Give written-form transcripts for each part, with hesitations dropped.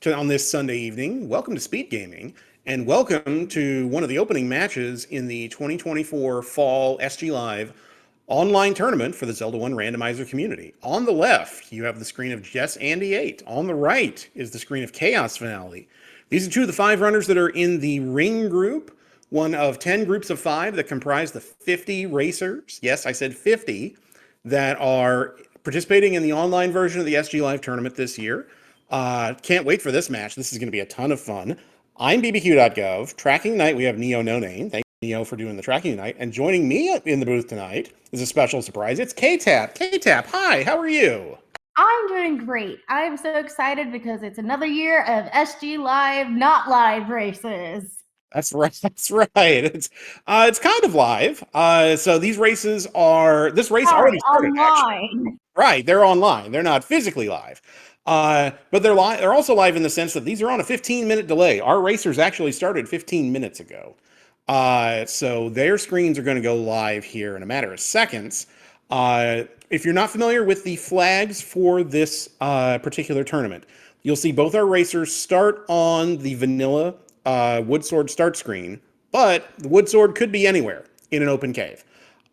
on this Sunday evening. Welcome to Speedgaming, and welcome to one of the opening matches in the 2024 Fall SGLIVE online tournament for the Zelda 1 Randomizer community. On the left, you have the screen of jessandy8. On the right is the screen of Cha0sFinale. These are two of the 5 runners that are in the Ring group, one of 10 groups of 5 that comprise the 50 racers. Yes, I said 50 that are participating in the online version of the SGLIVE tournament this year. Can't wait for this match. This is going to be a ton of fun. I'm bbq.gov. Tracking tonight, we have Neo No Name. Thank you, Neo, for doing the tracking tonight. And joining me in the booth tonight is a special surprise. It's K-Tap. K-Tap, hi, how are you? I'm doing great. I'm so excited because it's another year of SGLIVE not live races. That's right. That's right. It's kind of live. So these races are already started. Online. Actually. Right, they're online. They're not physically live. But they're live. They're also live in the sense that these are on a 15-minute delay. Our racers actually started 15 minutes ago. So their screens are going to go live here in a matter of seconds. If you're not familiar with the flags for this particular tournament, you'll see both our racers start on the vanilla wood sword start screen, but the wood sword could be anywhere in an open cave.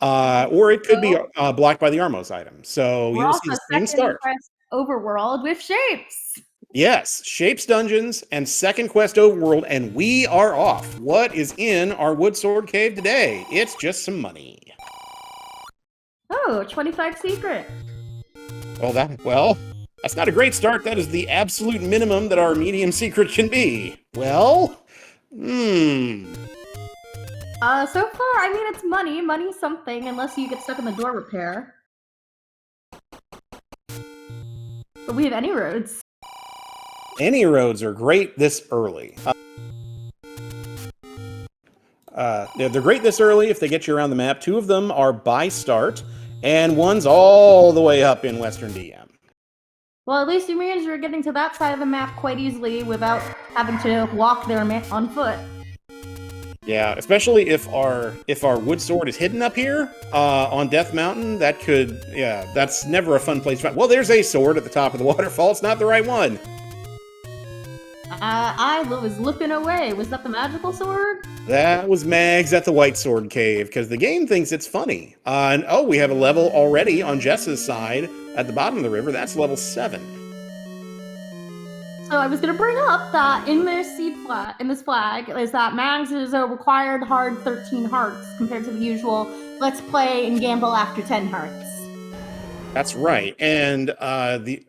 Or it could be blocked by the Armos item. So you'll see the same start. Overworld with shapes. Yes, Shapes Dungeons and Second Quest Overworld, and we are off. What is in our wood sword cave today? It's just some money. Oh, 25 secret. Well, that's not a great start. That is the absolute minimum that our medium secret can be. Well, So far, I mean, it's money. Money's something, unless you get stuck in the door repair. But we have any roads. Any roads are great this early. They're great this early if they get you around the map. 2 of them are by start, and one's all the way up in Western DM. Well, at least it means you're getting to that side of the map quite easily without having to walk there on foot. Yeah, especially if our wood sword is hidden up here on Death Mountain, that's never a fun place to find. Well, there's a sword at the top of the waterfall. It's not the right one. I was looking away. Was that the magical sword? That was Mags at the White Sword Cave, because the game thinks it's funny. And we have a level already on Jess's side at the bottom of the river. That's level 7. So I was going to bring up that in this flag is that Mags is a required hard 13 hearts compared to the usual let's play and gamble after 10 hearts. That's right. And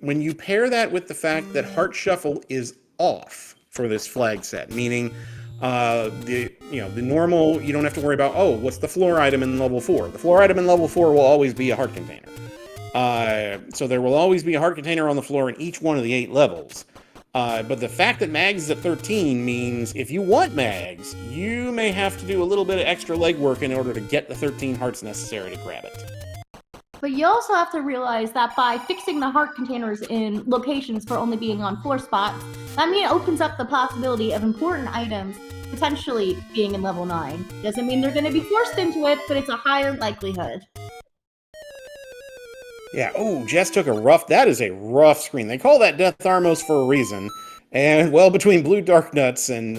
when you pair that with the fact that Heart Shuffle is off for this flag set, meaning the normal, you don't have to worry about, what's the floor item in level 4? The floor item in level 4 will always be a heart container. So there will always be a heart container on the floor in each one of the 8 levels. But the fact that Mags is at 13 means if you want Mags, you may have to do a little bit of extra legwork in order to get the 13 hearts necessary to grab it. But you also have to realize that by fixing the heart containers in locations for only being on 4 spots, that opens up the possibility of important items potentially being in level 9. Doesn't mean they're going to be forced into it, but it's a higher likelihood. Yeah, Jess took that is a rough screen. They call that Death Armos for a reason. And, well, between Blue Dark Nuts and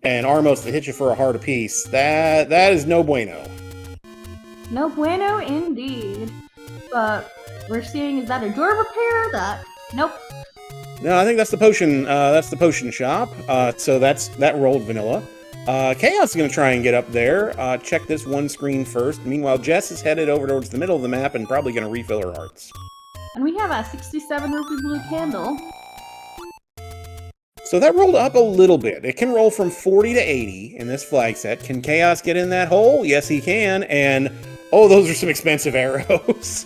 Armos that hit you for a heart apiece, that is no bueno. No bueno indeed. But we're seeing, is that a door repair? Nope. No, I think that's the potion. That's the potion shop. So that rolled vanilla. Chaos is going to try and get up there. Check this one screen first. Meanwhile, Jess is headed over towards the middle of the map and probably going to refill her hearts. And we have a 67 rupee blue candle. So that rolled up a little bit. It can roll from 40 to 80 in this flag set. Can Chaos get in that hole? Yes, he can. And, those are some expensive arrows.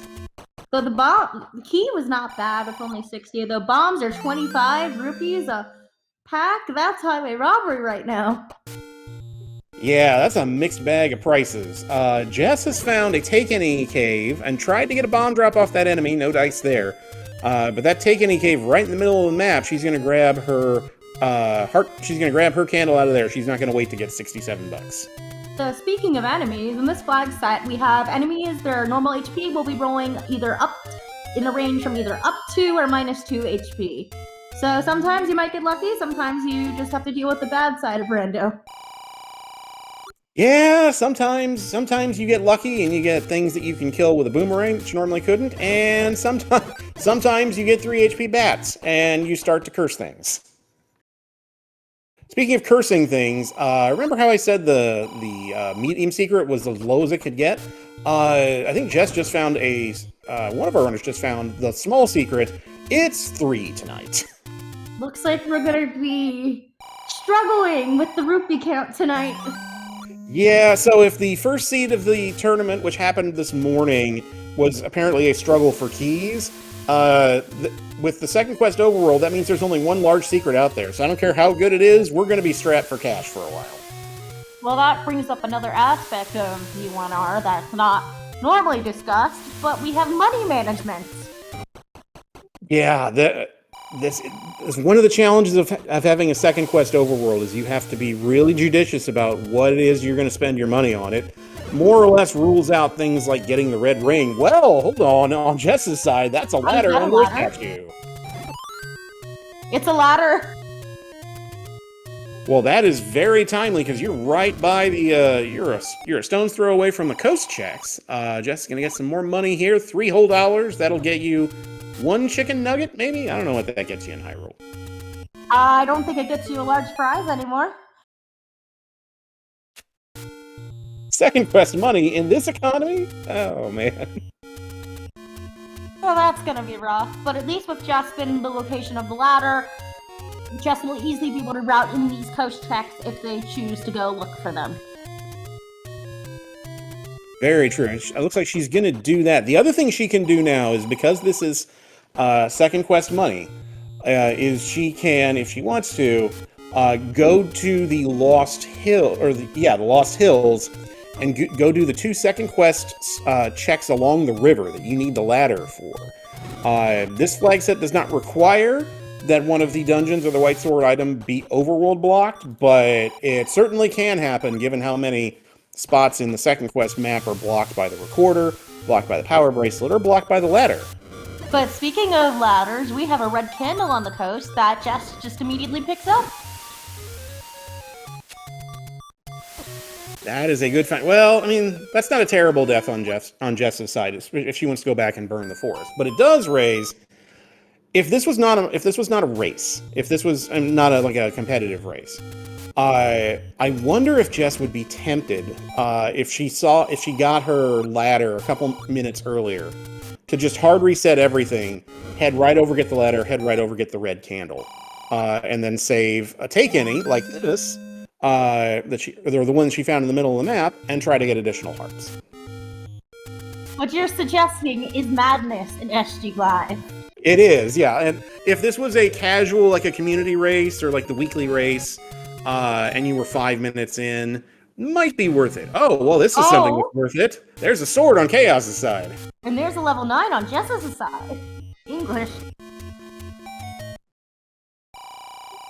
So the key was not bad with only 60. The bombs are 25 rupees a pack. That's highway robbery right now. Yeah, that's a mixed bag of prices. Jess has found a Take Any cave and tried to get a bomb drop off that enemy. No dice there. But that Take Any cave right in the middle of the map, she's going to grab her She's going to grab her candle out of there. She's not going to wait to get 67 bucks. So speaking of enemies, in this flag set, we have enemies, their normal HP will be rolling either up in a range from either up to or -2 HP. So sometimes you might get lucky, sometimes you just have to deal with the bad side of rando. Yeah, sometimes you get lucky and you get things that you can kill with a boomerang that you normally couldn't, and sometimes you get 3 HP bats and you start to curse things. Speaking of cursing things, remember how I said the medium secret was as low as it could get? I think Jess just found one of our runners just found the small secret. It's 3 tonight. Looks like we're gonna be struggling with the rupee count tonight. Yeah, so if the first seed of the tournament, which happened this morning, was apparently a struggle for keys, with the second quest overworld, that means there's only one large secret out there. So I don't care how good it is, we're going to be strapped for cash for a while. Well, that brings up another aspect of V1R that's not normally discussed, but we have money management. Yeah, this is one of the challenges of having a second quest overworld, is you have to be really judicious about what it is you're going to spend your money on. It more or less rules out things like getting the red ring. Well, hold on Jess's side, that's a ladder and a statue. It's a ladder. Well, that is very timely because you're right by the you're a stone's throw away from the coast checks. Jess is gonna get some more money here, $3 whole. That'll get you 1 chicken nugget, maybe? I don't know what that gets you in Hyrule. I don't think it gets you a large prize anymore. Second quest money in this economy? Oh, man. Well, that's gonna be rough, but at least with Jess in the location of the ladder, Jess will easily be able to route in these coast checks if they choose to go look for them. Very true. It looks like she's going to do that. The other thing she can do now is, because this is second quest money, is she can, if she wants to, go to the Lost Hill, or the Lost Hills, and go do the 2 second quest checks along the river that you need the ladder for. This flag set does not require that one of the dungeons or the white sword item be overworld blocked, but it certainly can happen given how many spots in the second quest map are blocked by the recorder, blocked by the power bracelet, or blocked by the ladder. But speaking of ladders, we have a red candle on the coast that Jess just immediately picks up. That is a good find. Well, I mean, that's not a terrible death on Jess's side if she wants to go back and burn the forest. But it does raise, if this was not a race, if this was not a competitive race, I wonder if Jess would be tempted if she got her ladder a couple minutes earlier to just hard reset everything, head right over, get the ladder, head right over, get the red candle, and then save a take any like this, or the one she found in the middle of the map, and try to get additional hearts. What you're suggesting is madness in SGLIVE. It is, yeah. And if this was a casual, like a community race or like the weekly race, and you were 5 minutes in, might be worth it. Oh, well, this is something that's worth it. There's a sword on Chaos' side. And there's a level 9 on Jess's side. English.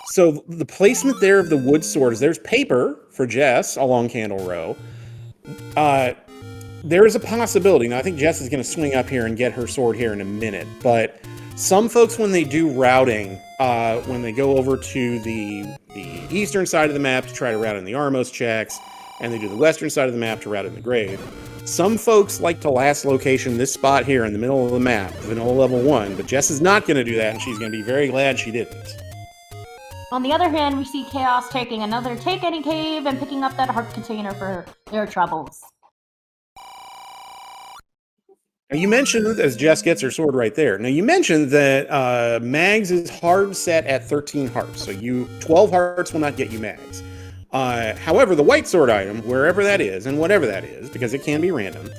So the placement there of the wood swords, there's paper for Jess along Candle Row. There is a possibility. Now, I think Jess is going to swing up here and get her sword here in a minute, but some folks, when they do routing, when they go over to the eastern side of the map to try to route in the Armos checks, and they do the western side of the map to route in the grave, some folks like to last location this spot here in the middle of the map, vanilla level 1, but Jess is not going to do that, and she's going to be very glad she didn't. On the other hand, we see Chaos taking another Take Any Cave and picking up that heart container for their troubles. Now, you mentioned, as Jess gets her sword right there, now you mentioned that Mags is hard set at 13 hearts, so 12 hearts will not get you Mags. However, the white sword item, wherever that is, and whatever that is, because it can be random,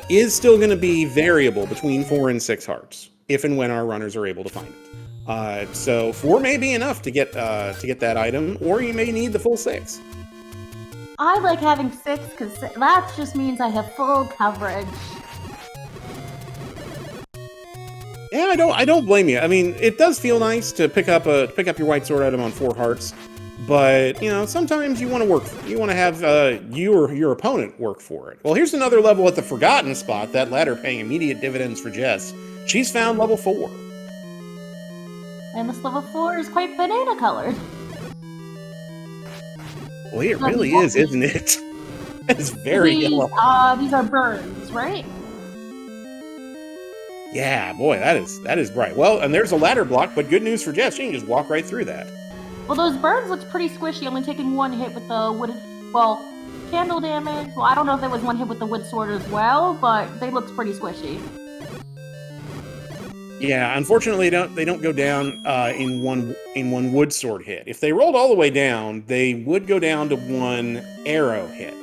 is still going to be variable between 4 and 6 hearts, if and when our runners are able to find it. So 4 may be enough to get that item, or you may need the full 6. I like having 6 because that just means I have full coverage. Yeah, I don't blame you. I mean, it does feel nice to pick up your white sword item on 4 hearts, but sometimes you want to have you or your opponent work for it. Well, here's another level at the forgotten spot. That ladder paying immediate dividends for Jess. She's found level 4. And this level 4 is quite banana colored. Well, it really is, isn't it? It's very yellow. These are birds, right? Yeah, boy, that is bright. Well, and there's a ladder block, but good news for Jess, she can just walk right through that. Well, those birds looked pretty squishy, only taking one hit with the wood. Well, candle damage. Well, I don't know if there was one hit with the wood sword as well, but they looked pretty squishy. Yeah, unfortunately, they don't go down in one wood sword hit. If they rolled all the way down, they would go down to one arrow hit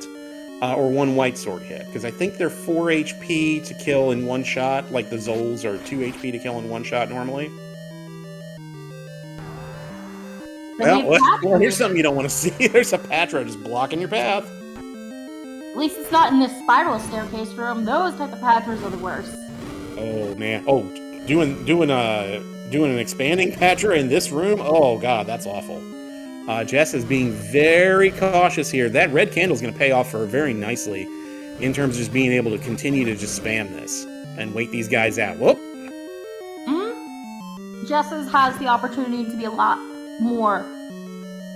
or one white sword hit, because I think they're 4 HP to kill in one shot, like the Zols are 2 HP to kill in one shot normally. Well, here's something you don't want to see. There's a Patra just blocking your path. At least it's not in this spiral staircase room. Those type of Patras are the worst. Oh man! Oh, doing an expanding Patra in this room. Oh god, that's awful. Jess is being very cautious here. That red candle is going to pay off for her very nicely in terms of just being able to continue to just spam this and wait these guys out. Whoop. Jess's has the opportunity to be a lot more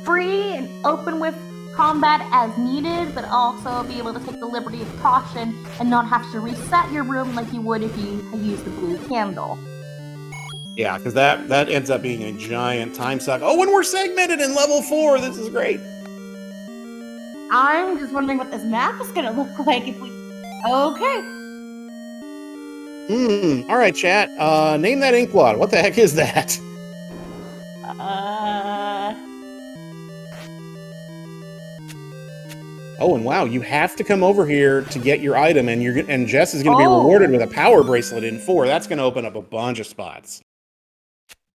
free and open with combat as needed, but also be able to take the liberty of caution and not have to reset your room like you would if you used the blue candle. Yeah, because that ends up being a giant time suck. Oh, and we're segmented in level 4. This is great. I'm just wondering what this map is going to look like if we... Okay. All right, chat. Name that ink blot. What the heck is that? Oh, and wow, you have to come over here to get your item, and Jess is going to be rewarded with a power bracelet in 4. That's going to open up a bunch of spots.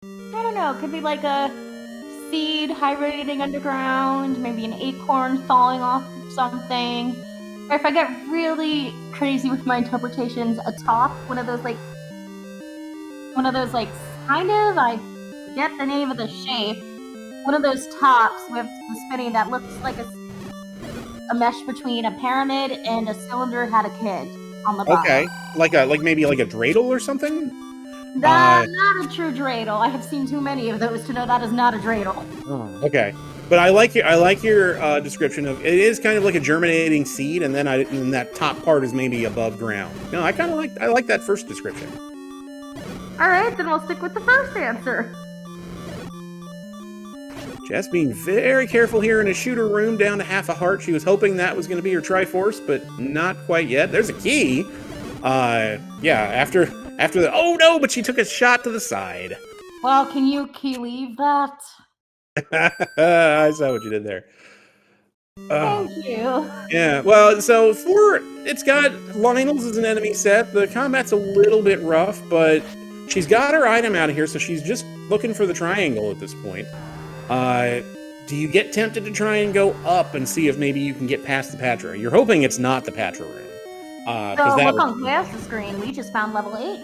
I don't know. It could be like a seed hibernating underground, maybe an acorn falling off something. Or if I get really crazy with my interpretations, a top, one of those kind of, I forget the name of the shape, one of those tops with the spinning that looks like a mesh between a pyramid and a cylinder had a kid on the bottom. Okay, like maybe like a dreidel or something? Not a true dreidel. I have seen too many of those to know that is not a dreidel. Oh, okay. But I like your description of it is kind of like a germinating seed, and then that top part is maybe above ground. No, I like that first description. All right, then we'll stick with the first answer. Jess being very careful here in a shooter room down to half a heart. She was hoping that was going to be her Triforce, but not quite yet. There's a key. Yeah, after the oh no, but she took a shot to the side. Well, can you key leave that? I saw what you did there. Thank you. Yeah, well, so it's got Lionel's as an enemy set. The combat's a little bit rough, but she's got her item out of here, so she's just looking for the triangle at this point. Do you get tempted to try and go up and see if maybe you can get past the Patra? You're hoping it's not the Patra room. So look on Cha0s's screen. We just found level 8.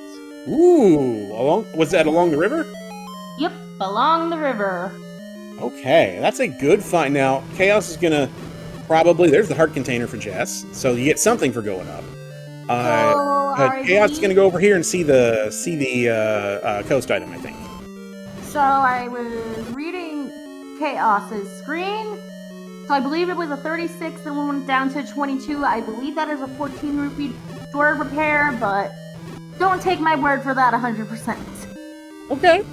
Ooh, was that along the river? Yep, along the river. Okay, that's a good find. Now, Cha0s is gonna probably there's the heart container for Jess, so you get something for going up. Cha0s is gonna go over here and see the coast item, I think. So I was reading Cha0s's screen. So I believe it was a 36, then we went down to 22. I believe that is a 14 rupee door repair, but don't take my word for that 100%. Okay.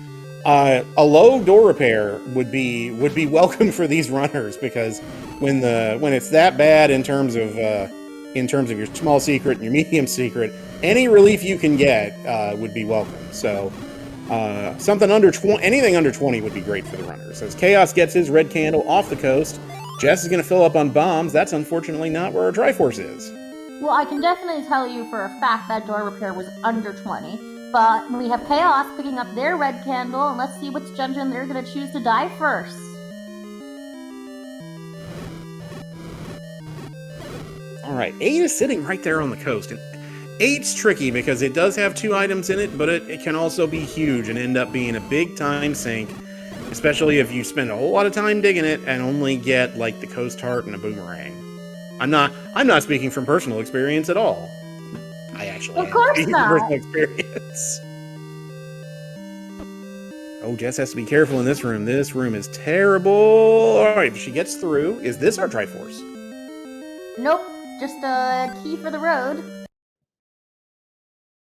A low door repair would be welcome for these runners, because when it's that bad in terms of your small secret and your medium secret, any relief you can get would be welcome. So something under 20, anything under 20 would be great for the runners. As Cha0s gets his red candle off the coast, Jess is going to fill up on bombs. That's unfortunately not where our Triforce is. Well, I can definitely tell you for a fact that door repair was under 20. But we have Cha0s picking up their red candle, and let's see which dungeon they're going to choose to die first. All right, 8 is sitting right there on the coast. And 8's tricky because it does have 2 items in it, but it can also be huge and end up being a big time sink, especially if you spend a whole lot of time digging it and only get like the coast heart and a boomerang. I'm not speaking from personal experience at all. I actually of course not. Personal experience. Oh, Jess has to be careful in this room. This room is terrible. All right, if she gets through, is this our Triforce? Nope, just a key for the road.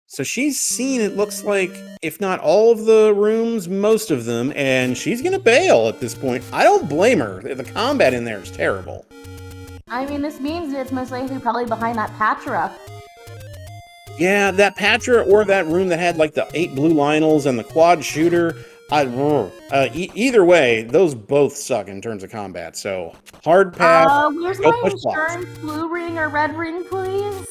So she's seen, it looks like, if not all of the rooms, most of them, and she's gonna bail at this point. I don't blame her. The combat in there is terrible. I mean, this means it's most likely probably behind that Patra. Yeah, that Patra or that room that had like the 8 blue Lionels and the quad shooter. Either way, those both suck in terms of combat. So hard pass. Where's go my push insurance? blocks. Blue ring or red ring, please?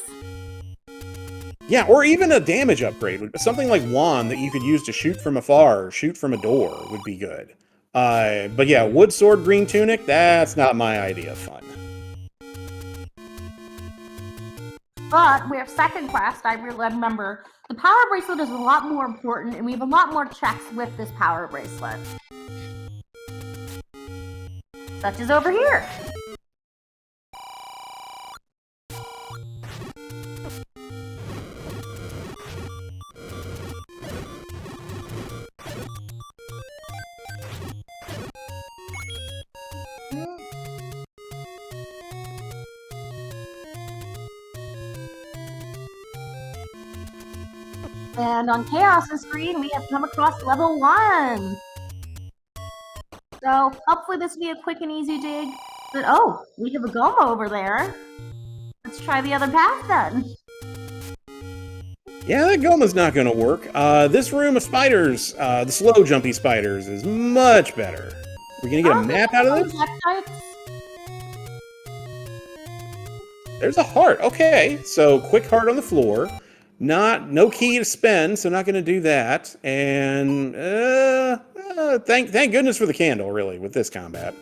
Yeah, or even a damage upgrade. Something like wand that you could use to shoot from afar or shoot from a door would be good. But yeah, wood sword, green tunic, that's not my idea of fun. But we have second quest, I remember. The power bracelet is a lot more important, and we have a lot more checks with this power bracelet. Such as over here. And on Chaos' screen, we have come across level 1. So hopefully this will be a quick and easy dig. But oh, we have a Goma over there. Let's try the other path then. Yeah, that Goma's not going to work. This room of spiders, the slow jumpy spiders, is much better. We're going to get a map out of this? There's a heart. Okay, so quick heart on the floor. No key to spend, so not going to do that. And thank goodness for the candle, really, with this combat.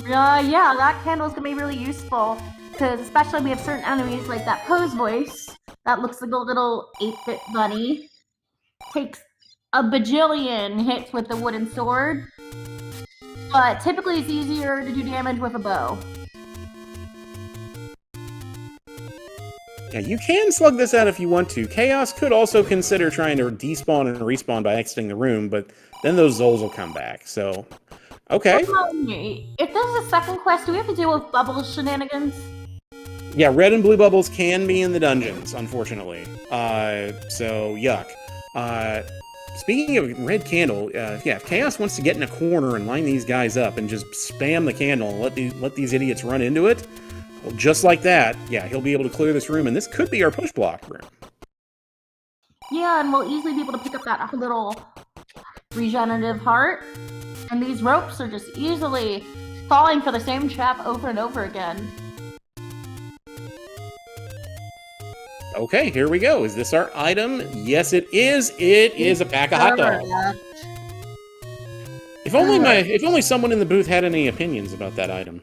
Yeah, that candle's gonna be really useful because especially we have certain enemies like that pose voice that looks like a little 8-bit bunny. Takes a bajillion hits with the wooden sword, but typically it's easier to do damage with a bow. Yeah, you can slug this out if you want to. Chaos could also consider trying to despawn and respawn by exiting the room, but then those Zols will come back, so... Okay. If this is a second quest, do we have to deal with bubble shenanigans? Yeah, red and blue bubbles can be in the dungeons, unfortunately. So, yuck. Speaking of red candle, yeah, if Chaos wants to get in a corner and line these guys up and just spam the candle and let these idiots run into it, well, just like that, yeah, he'll be able to clear this room, and this could be our push block room. Yeah, and we'll easily be able to pick up that little regenerative heart. And these ropes are just easily falling for the same trap over and over again. Okay, here we go. Is this our item? Yes, it is. It is a pack of hot dogs. If only someone in the booth had any opinions about that item.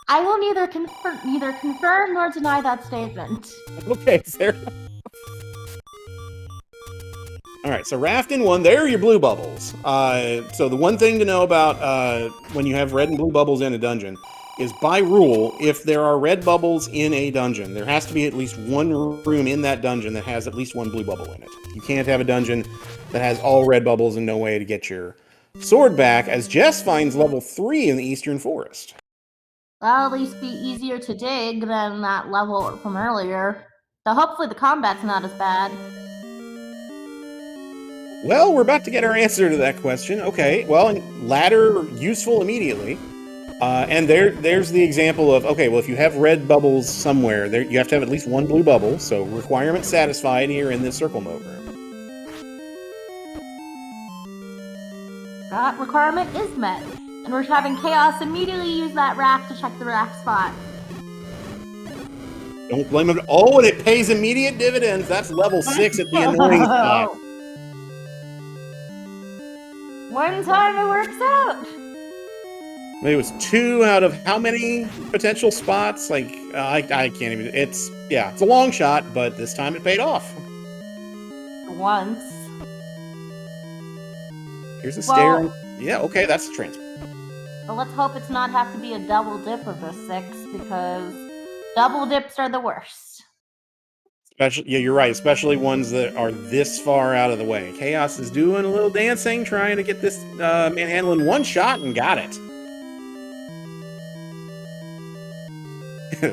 I will neither confirm nor deny that statement. Okay, Sarah. All right, so Raft in 1, there are your blue bubbles. So the one thing to know about when you have red and blue bubbles in a dungeon is, by rule, if there are red bubbles in a dungeon, there has to be at least one room in that dungeon that has at least one blue bubble in it. You can't have a dungeon that has all red bubbles and no way to get your sword back, as Jess finds level 3 in the Eastern Forest. That'll at least be easier to dig than that level from earlier. So hopefully the combat's not as bad. Well, we're about to get our answer to that question. Okay, well, ladder useful immediately. And there's the example of, okay, well, if you have red bubbles somewhere, you have to have at least one blue bubble, so requirement satisfied here in this circle mode room. That requirement is met. And we're having Chaos immediately use that raft to check the raft spot. Don't blame him. Oh, and it pays immediate dividends. That's level 6 at the annoying spot. One time it works out. Maybe it was 2 out of how many potential spots? Like, I can't even... It's a long shot, but this time it paid off. Once. Here's a stair. Yeah, okay, that's a transfer. Well, let's hope it's not have to be a double dip of the 6, because double dips are the worst. Especially, yeah, you're right. Especially ones that are this far out of the way. Chaos is doing a little dancing, trying to get this manhandling one shot, and got it.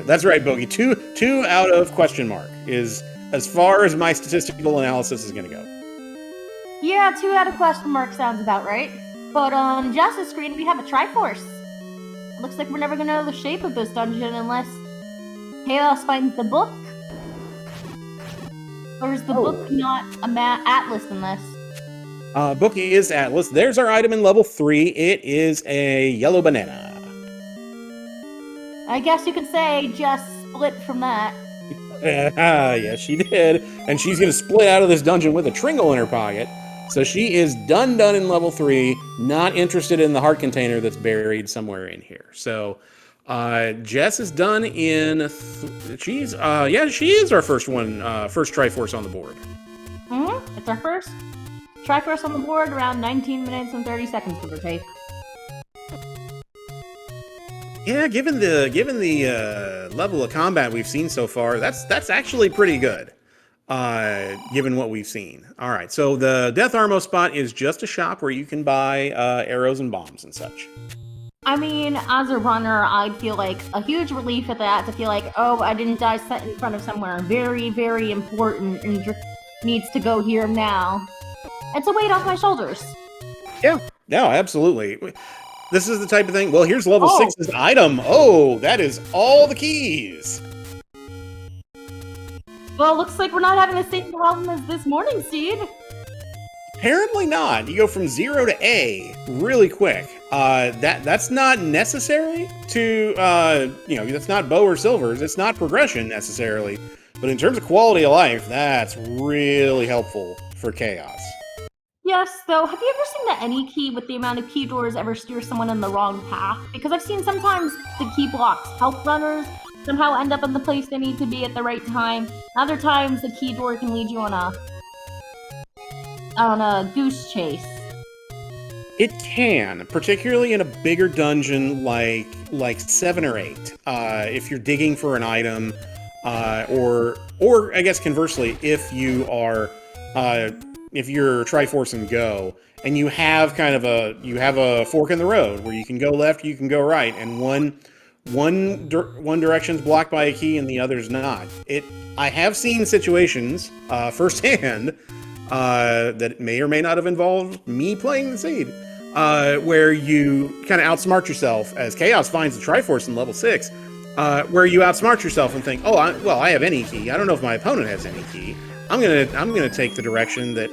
That's right, Bogey. Two out of question mark is as far as my statistical analysis is going to go. Yeah, 2 out of question mark sounds about right. But on Jess's screen, we have a Triforce. It looks like we're never going to know the shape of this dungeon unless Chaos finds the book. Or is the book not a atlas in this? Book is Atlas. There's our item in level 3. It is a yellow banana. I guess you could say Jess split from that. Yes, she did. And she's going to split out of this dungeon with a Tringle in her pocket. So she is done in level 3, not interested in the heart container that's buried somewhere in here. So Jess is done in... she is our first one, first Triforce on the board. Mm-hmm. It's our first Triforce on the board, around 19 minutes and 30 seconds, give or take. Yeah, given the level of combat we've seen so far, that's actually pretty good. Given what we've seen. All right, so the Death Armo spot is just a shop where you can buy arrows and bombs and such. I mean, as a runner, I'd feel like a huge relief at that, to feel like, oh, I didn't die set in front of somewhere very, very important and needs to go here now. It's a weight off my shoulders. Yeah, absolutely. This is the type of thing. Well, here's level 6's item. Oh, that is all the keys. Well, looks like we're not having the same problem as this morning, Seed. Apparently not. You go from 0 to A really quick. That's not necessary to, that's not bow or silvers. It's not progression necessarily. But in terms of quality of life, that's really helpful for Chaos. Yes, though, have you ever seen that any key with the amount of key doors ever steer someone in the wrong path? Because I've seen sometimes the key blocks help runners somehow end up in the place they need to be at the right time. Other times, the key door can lead you on a goose chase. It can, particularly in a bigger dungeon like 7 or 8. If you're digging for an item, or I guess conversely, if you're Triforce and Go, and you have kind of a fork in the road where you can go left, you can go right, and one direction's blocked by a key and the other's not. I have seen situations firsthand that may or may not have involved me playing the seed, where you kind of outsmart yourself as Chaos finds the Triforce in level 6, where you outsmart yourself and think, I have any key. I don't know if my opponent has any key. I'm gonna take the direction that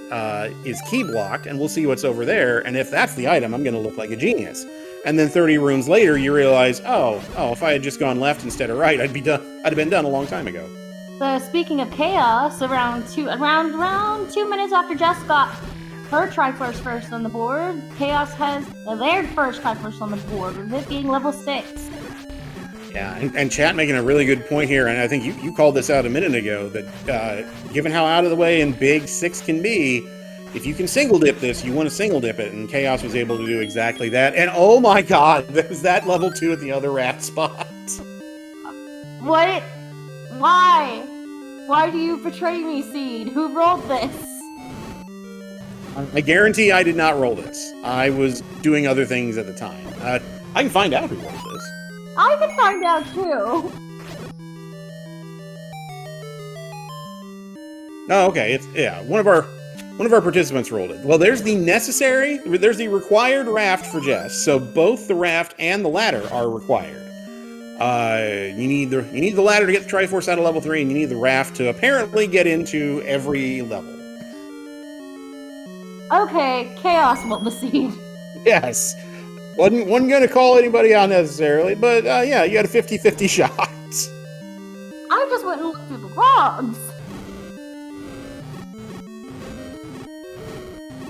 is key blocked, and we'll see what's over there. And if that's the item, I'm gonna look like a genius. And then 30 rooms later, you realize, if I had just gone left instead of right, I'd have been done a long time ago. So speaking of Chaos, around 2 minutes after Jess got her Triforce first on the board, Chaos has their first Triforce on the board, with it being level 6. Yeah, and chat making a really good point here, and I think you called this out a minute ago, that given how out of the way and big 6 can be, if you can single dip this, you want to single dip it, and Chaos was able to do exactly that. And oh my god, there's that level 2 at the other raft spot. What? Why? Why do you betray me, Seed? Who rolled this? I guarantee I did not roll this. I was doing other things at the time. I can find out who rolled this. I can find out too. Oh, okay. One of our participants rolled it. Well, there's the required raft for Jess. So both the raft and the ladder are required. You need the ladder to get the Triforce out of level 3, and you need the raft to apparently get into every level. Okay, Chaos rolled the seed. Yes. Wasn't gonna call anybody out necessarily, but you had a 50-50 shot. I just went and looked through the logs.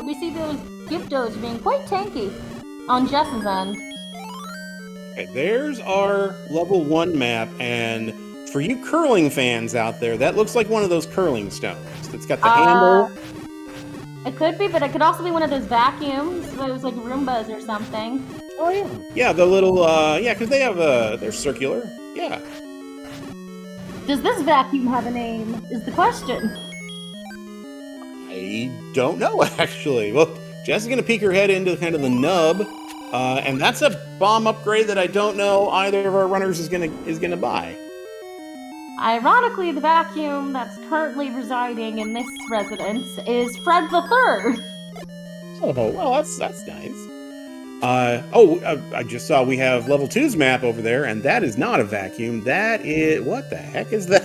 We see those Giftos being quite tanky on Jess's end. Okay, there's our level 1 map, and for you curling fans out there, that looks like one of those curling stones that's got the handle. It could be, but it could also be one of those vacuums, those like Roombas or something. Oh yeah. Yeah, the little because they have they're circular. Yeah. Does this vacuum have a name, is the question. I don't know, actually. Well, Jess is going to peek her head into kind of the nub, and that's a bomb upgrade that I don't know either of our runners is gonna buy. Ironically, the vacuum that's currently residing in this residence is Fred the Third. Oh, well, that's nice. I just saw we have level 2's map over there, and that is not a vacuum. That is... What the heck is that?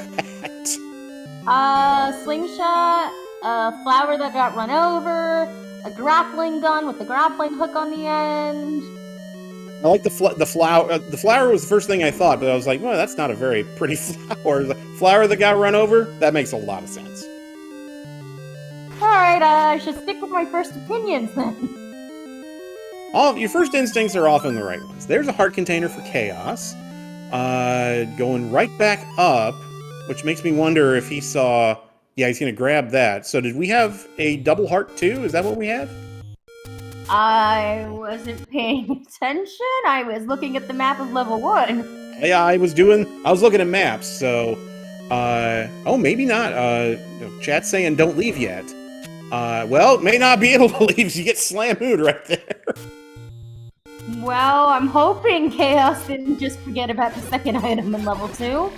Slingshot, a flower that got run over, a grappling gun with a grappling hook on the end. I like the flower. The flower was the first thing I thought, but I was like, well, that's not a very pretty flower. The flower that got run over? That makes a lot of sense. Alright, I should stick with my first opinions then. Your first instincts are often the right ones. There's a heart container for Chaos. Going right back up, which makes me wonder if he saw... Yeah, he's going to grab that. So did we have a double heart too? Is that what we had? I wasn't paying attention. I was looking at the map of level 1. Yeah, I was looking at maps, so... oh, maybe not. Chat's saying don't leave yet. Well, may not be able to leave, so you get slam-mooed right there. Well, I'm hoping Chaos didn't just forget about the second item in level 2.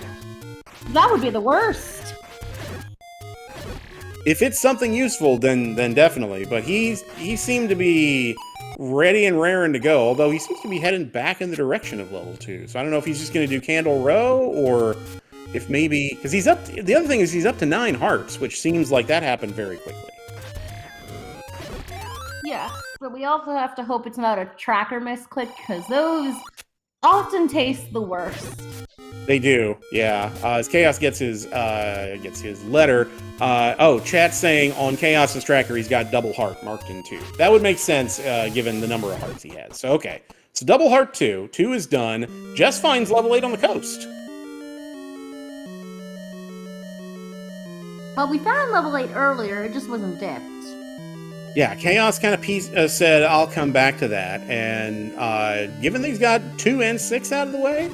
That would be the worst. If it's something useful, then definitely. But he seemed to be ready and raring to go, although he seems to be heading back in the direction of level 2. So I don't know if he's just going to do Candle Row, or if maybe... Because he's up... The other thing is he's up to 9 hearts, which seems like that happened very quickly. Yeah, but we also have to hope it's not a tracker misclick, because those often taste the worst. They do, yeah. As Chaos gets his letter, chat's saying on Chaos's tracker he's got double heart marked in 2. That would make sense given the number of hearts he has. So okay, so double heart 2. 2 is done. Jess finds level 8 on the coast. Well, we found level 8 earlier. It just wasn't dipped. Yeah, Chaos kind of said I'll come back to that, and given that he's got 2 and 6 out of the way,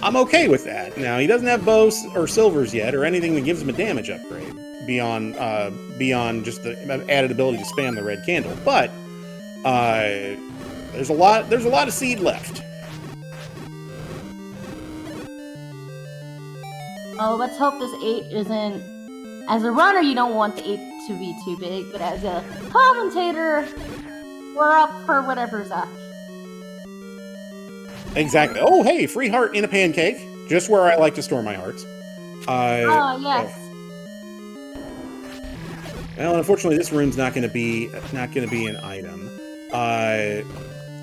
I'm okay with that. Now, he doesn't have bows or silvers yet, or anything that gives him a damage upgrade beyond just the added ability to spam the red candle. But there's a lot of seed left. Oh, let's hope this 8 isn't... As a runner, you don't want the 8 to be too big, but as a commentator, we're up for whatever's up. Exactly. Oh, hey, free heart in a pancake. Just where I like to store my hearts. Yes. Well, unfortunately, this room's not going to be an item.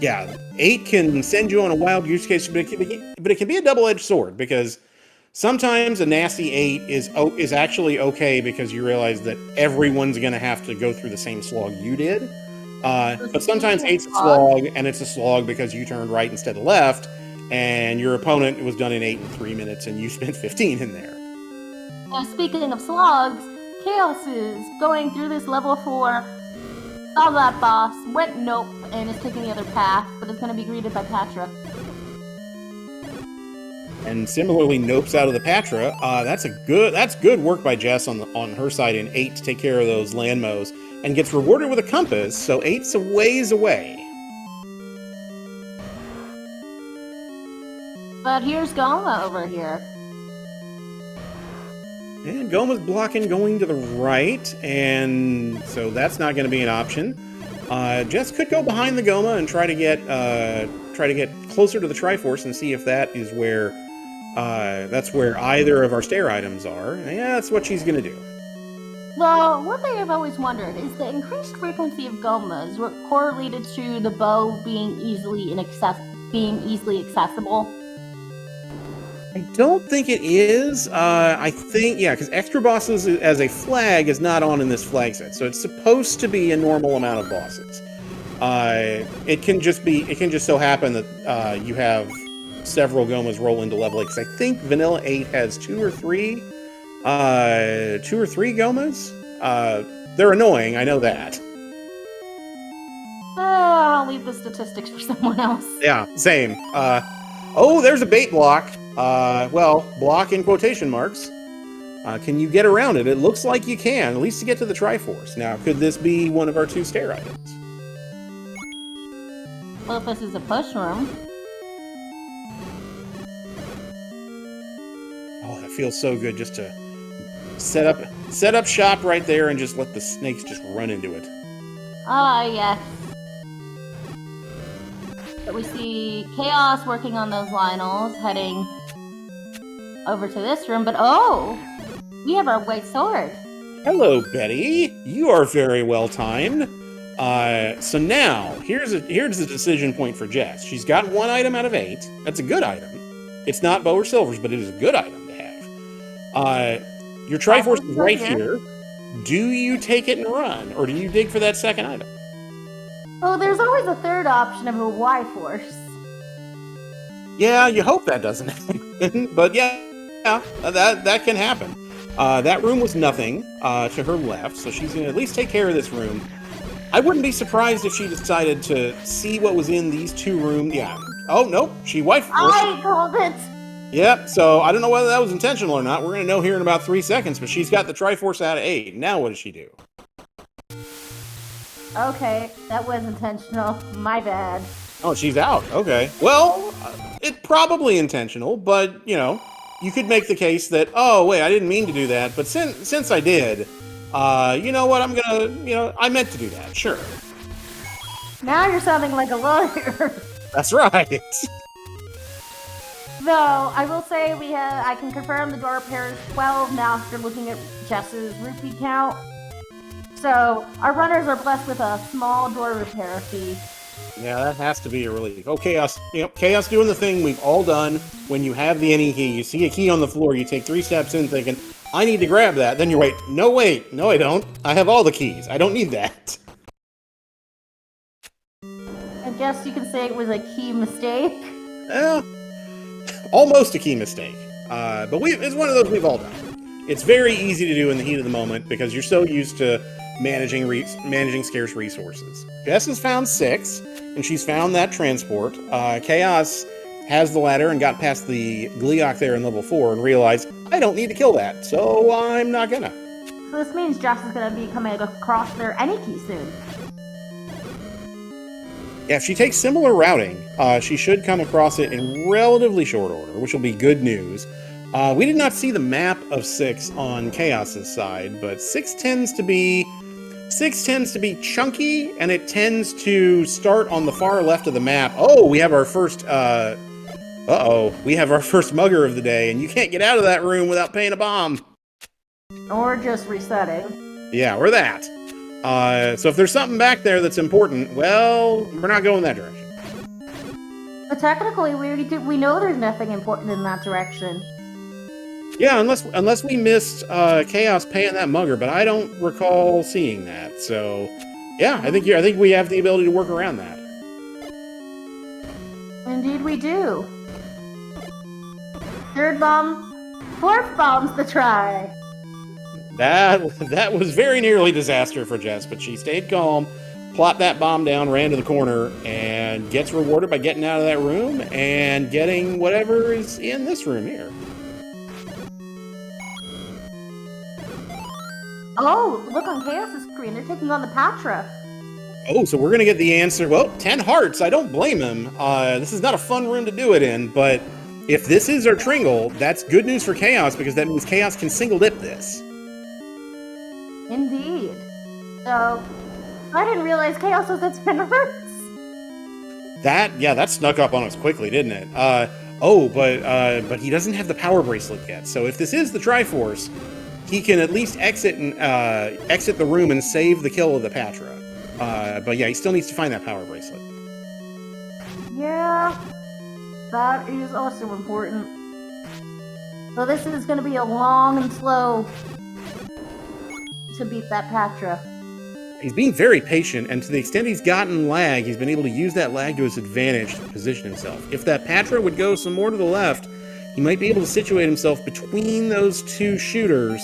Yeah, 8 can send you on a wild goose chase, but it can be a double-edged sword, because sometimes a nasty 8 is actually okay because you realize that everyone's going to have to go through the same slog you did. But sometimes 8's a slog, and it's a slog because you turned right instead of left, and your opponent was done in 8 in 3 minutes, and you spent 15 in there. Speaking of slogs, Chaos is going through this level 4, saw that boss, went nope, and is taking the other path, but is going to be greeted by Patra. And similarly, nopes out of the Patra. That's good work by Jess on her side in 8 to take care of those land mows, and gets rewarded with a compass, so 8's a ways away. But here's Goma over here. And Goma's blocking going to the right, and so that's not going to be an option. Jess could go behind the Goma and try to get closer to the Triforce and see if that is where that's where either of our stair items are. And yeah, that's what she's going to do. Well, one thing I've always wondered is the increased frequency of Gomas correlated to the bow being easily accessible. I don't think it is. I think, yeah, because extra bosses as a flag is not on in this flag set, so it's supposed to be a normal amount of bosses. It can just so happen that you have several Gomas roll into level 8, because I think Vanilla 8 has 2 or 3 Gomas. They're annoying, I know that. I'll leave the statistics for someone else. Yeah, same. Oh, there's a bait block. Well, block in quotation marks. Can you get around it? It looks like you can, at least to get to the Triforce. Now, could this be one of our 2 stair items? Well, if this is a push room. Oh, that feels so good just to set up shop right there and just let the snakes just run into it. Ah, yes. But we see Chaos working on those Lionels, heading over to this room, but oh! We have our white sword. Hello, Betty. You are very well timed. So now, here's the decision point for Jess. She's got 1 item out of 8. That's a good item. It's not bow or silvers, but it is a good item to have. Your Triforce is right here. Do you take it and run, or do you dig for that 2nd item? Oh, there's always a 3rd option of a Y-Force. Yeah, you hope that doesn't happen, but yeah, that can happen. That room was nothing to her left, so she's going to at least take care of this room. I wouldn't be surprised if she decided to see what was in these 2 rooms. Yeah. Oh, nope. She wife. I called it! Yep, so I don't know whether that was intentional or not. We're going to know here in about 3 seconds, but she's got the Triforce out of 8. Now what does she do? Okay, that was intentional. My bad. Oh, she's out. Okay. Well, it's probably intentional, but, you know, you could make the case that, oh, wait, I didn't mean to do that, but since I did, you know what, I'm gonna, I meant to do that, sure. Now you're sounding like a lawyer. That's right. Though, I will say I can confirm the door repair is 12 now after looking at Jess's rupee count. So, our runners are blessed with a small door repair fee. Yeah, that has to be a relief. Oh, Chaos. Chaos doing the thing we've all done when you have the any key. You see a key on the floor, you take 3 steps in thinking, I need to grab that. Then you wait, no, I don't. I have all the keys. I don't need that. I guess you can say it was a key mistake. Almost a key mistake. But it's one of those we've all done. It's very easy to do in the heat of the moment because you're so used to managing scarce resources. Jess has found 6, and she's found that transport. Chaos has the ladder and got past the Gliok there in level 4 and realized, I don't need to kill that, so I'm not gonna. So this means Jess is gonna be coming across their any key soon. Yeah, if she takes similar routing, she should come across it in relatively short order, which will be good news. We did not see the map of 6 on Chaos's side, but 6 tends to be chunky, and it tends to start on the far left of the map. Oh, we have our first we have our first mugger of the day, and you can't get out of that room without paying a bomb. Or just resetting. Yeah, or that. So if there's something back there that's important, well, we're not going that direction. But technically, we know there's nothing important in that direction. Yeah, unless we missed Chaos paying that mugger, but I don't recall seeing that. So, yeah, I think we have the ability to work around that. Indeed, we do. 3rd bomb, 4th bomb's the try. That was very nearly disaster for Jess, but she stayed calm, plopped that bomb down, ran to the corner, and gets rewarded by getting out of that room and getting whatever is in this room here. Oh, look on Chaos' screen. They're taking on the Patra. Oh, so we're going to get the answer. Well, 10 hearts. I don't blame him. This is not a fun room to do it in, but if this is our Tringle, that's good news for Chaos because that means Chaos can single dip this. Indeed. So, I didn't realize Chaos was at 10 hearts. That snuck up on us quickly, didn't it? But he doesn't have the power bracelet yet. So if this is the Triforce, he can at least exit the room and save the kill of the Patra. But yeah, he still needs to find that power bracelet. Yeah, that is also important. So this is going to be a long and slow to beat that Patra. He's being very patient, and to the extent he's gotten lag, he's been able to use that lag to his advantage to position himself. If that Patra would go some more to the left, he might be able to situate himself between those 2 shooters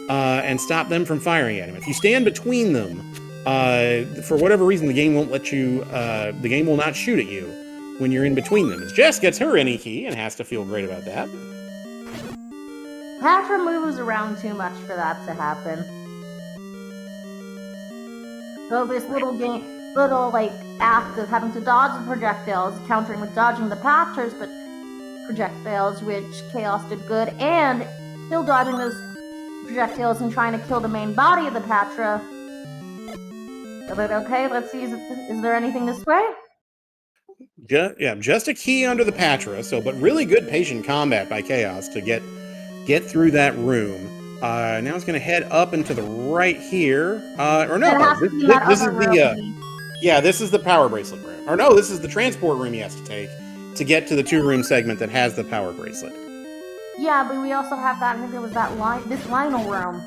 and stop them from firing at him. If you stand between them, for whatever reason, the game won't let you. The game will not shoot at you. when you're in between them. As Jess gets her any key and has to feel great about that. Patra moves around too much for that to happen. So this little act of having to dodge the projectiles, countering with dodging the Patras, but projectiles, which Chaos did good, and still dodging those projectiles and trying to kill the main body of the Patra. But okay, let's see, is there anything this way? Just a key under the Patra, but really good patient combat by Chaos to get through that room. Now it's going to head up and to the right here. This is this is the power bracelet room. Or no, this is the transport room he has to take to get to the 2-room segment that has the power bracelet. Yeah, but we also have that. I think there was this Lionel room.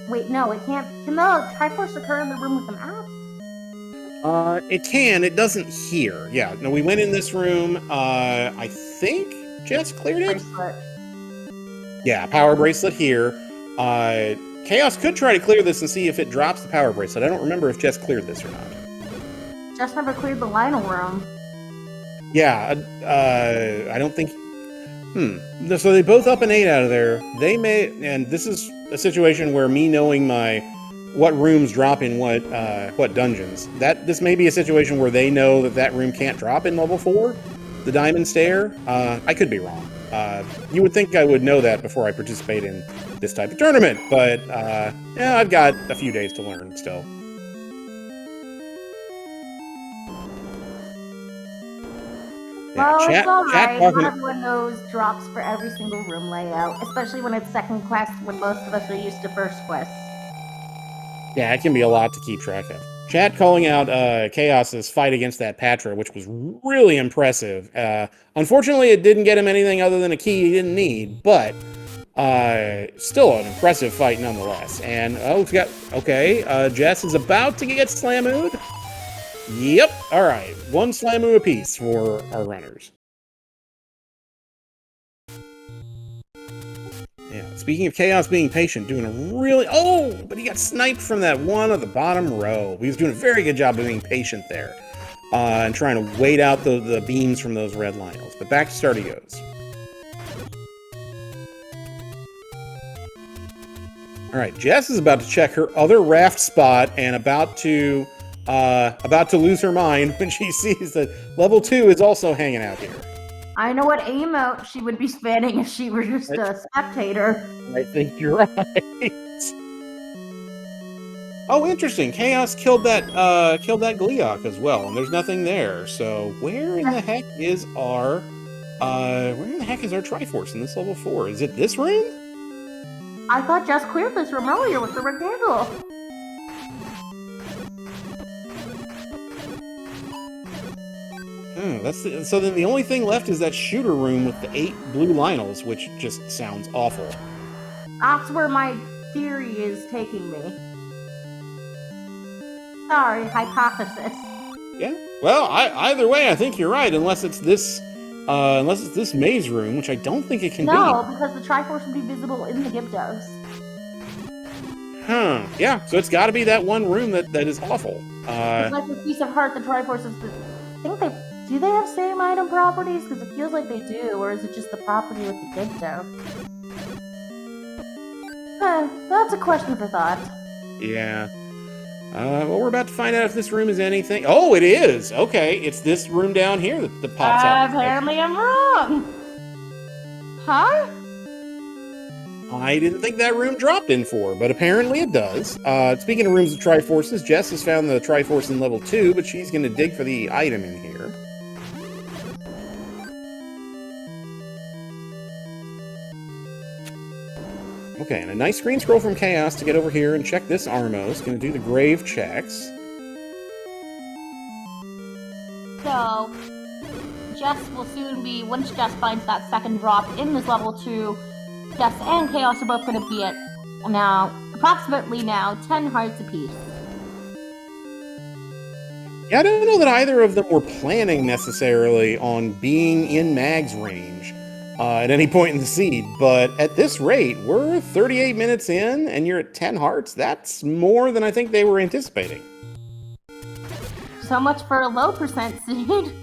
Wait, no, it can't. Can the Triforce occur in the room with the map? It can. It doesn't here. Yeah. No, we went in this room. I think Jess cleared it. Bracelet. Yeah, power bracelet here. Chaos could try to clear this and see if it drops the power bracelet. I don't remember if Jess cleared this or not. Jess never cleared the Lionel room. Yeah, I don't think... So they both up an 8 out of there. They may... And this is a situation where me knowing what rooms drop in what dungeons. This may be a situation where they know that room can't drop in level 4, the Diamond Stair. I could be wrong. You would think I would know that before I participate in this type of tournament, but yeah, I've got a few days to learn still. Yeah, well, it's alright. Not everyone knows drops for every single room layout, especially when it's second quest, when most of us are used to first quest. Yeah, it can be a lot to keep track of. Chat calling out Chaos's fight against that Patra, which was really impressive. Unfortunately, it didn't get him anything other than a key he didn't need, but still an impressive fight nonetheless. And, Jess is about to get Slamooed. Yep, alright. 1 Slamoo apiece for our runners. Yeah, speaking of Chaos being patient, doing a really... Oh, but he got sniped from that one on the bottom row. He was doing a very good job of being patient there. And trying to wait out the beams from those red Lionels. But back to start he goes. Alright, Jess is about to check her other raft spot and about to lose her mind when she sees that level 2 is also hanging out here. I know what emote she would be spanning if she were just a spectator. I think you're right. Oh, interesting. Chaos killed that Gliok as well, and there's nothing there. So where in the heck is our Triforce in this level 4? Is it this room? I thought Jess cleared this room earlier with the rectangle. So then the only thing left is that shooter room with the 8 blue Lionels, which just sounds awful. That's where my theory is taking me. Sorry, hypothesis. Yeah. Well, either way, I think you're right. Unless it's this maze room, which I don't think it can be. No, because the Triforce would be visible in the Gyptos. Huh. Yeah. So it's got to be that one room that is awful. It's like the piece of heart the Triforce is. Do they have same item properties? Because it feels like they do, or is it just the property with the Gypto? That's a question for thought. Yeah. Well, we're about to find out if this room is anything. Oh, it is! Okay, it's this room down here that pops out. Apparently I'm wrong! Huh? I didn't think that room dropped in 4, but apparently it does. Speaking of rooms of Triforces, Jess has found the Triforce in level 2, but she's going to dig for the item in here. Okay, and a nice screen scroll from Chaos to get over here and check this Armos. Going to do the grave checks. So, Jess will soon be, once Jess finds that second drop in this level 2, Jess and Chaos are both going to be at approximately 10 hearts apiece. Yeah, I don't know that either of them were planning necessarily on being in Mag's range at any point in the seed, but at this rate, we're 38 minutes in and you're at 10 hearts. That's more than I think they were anticipating. So much for a low percent seed.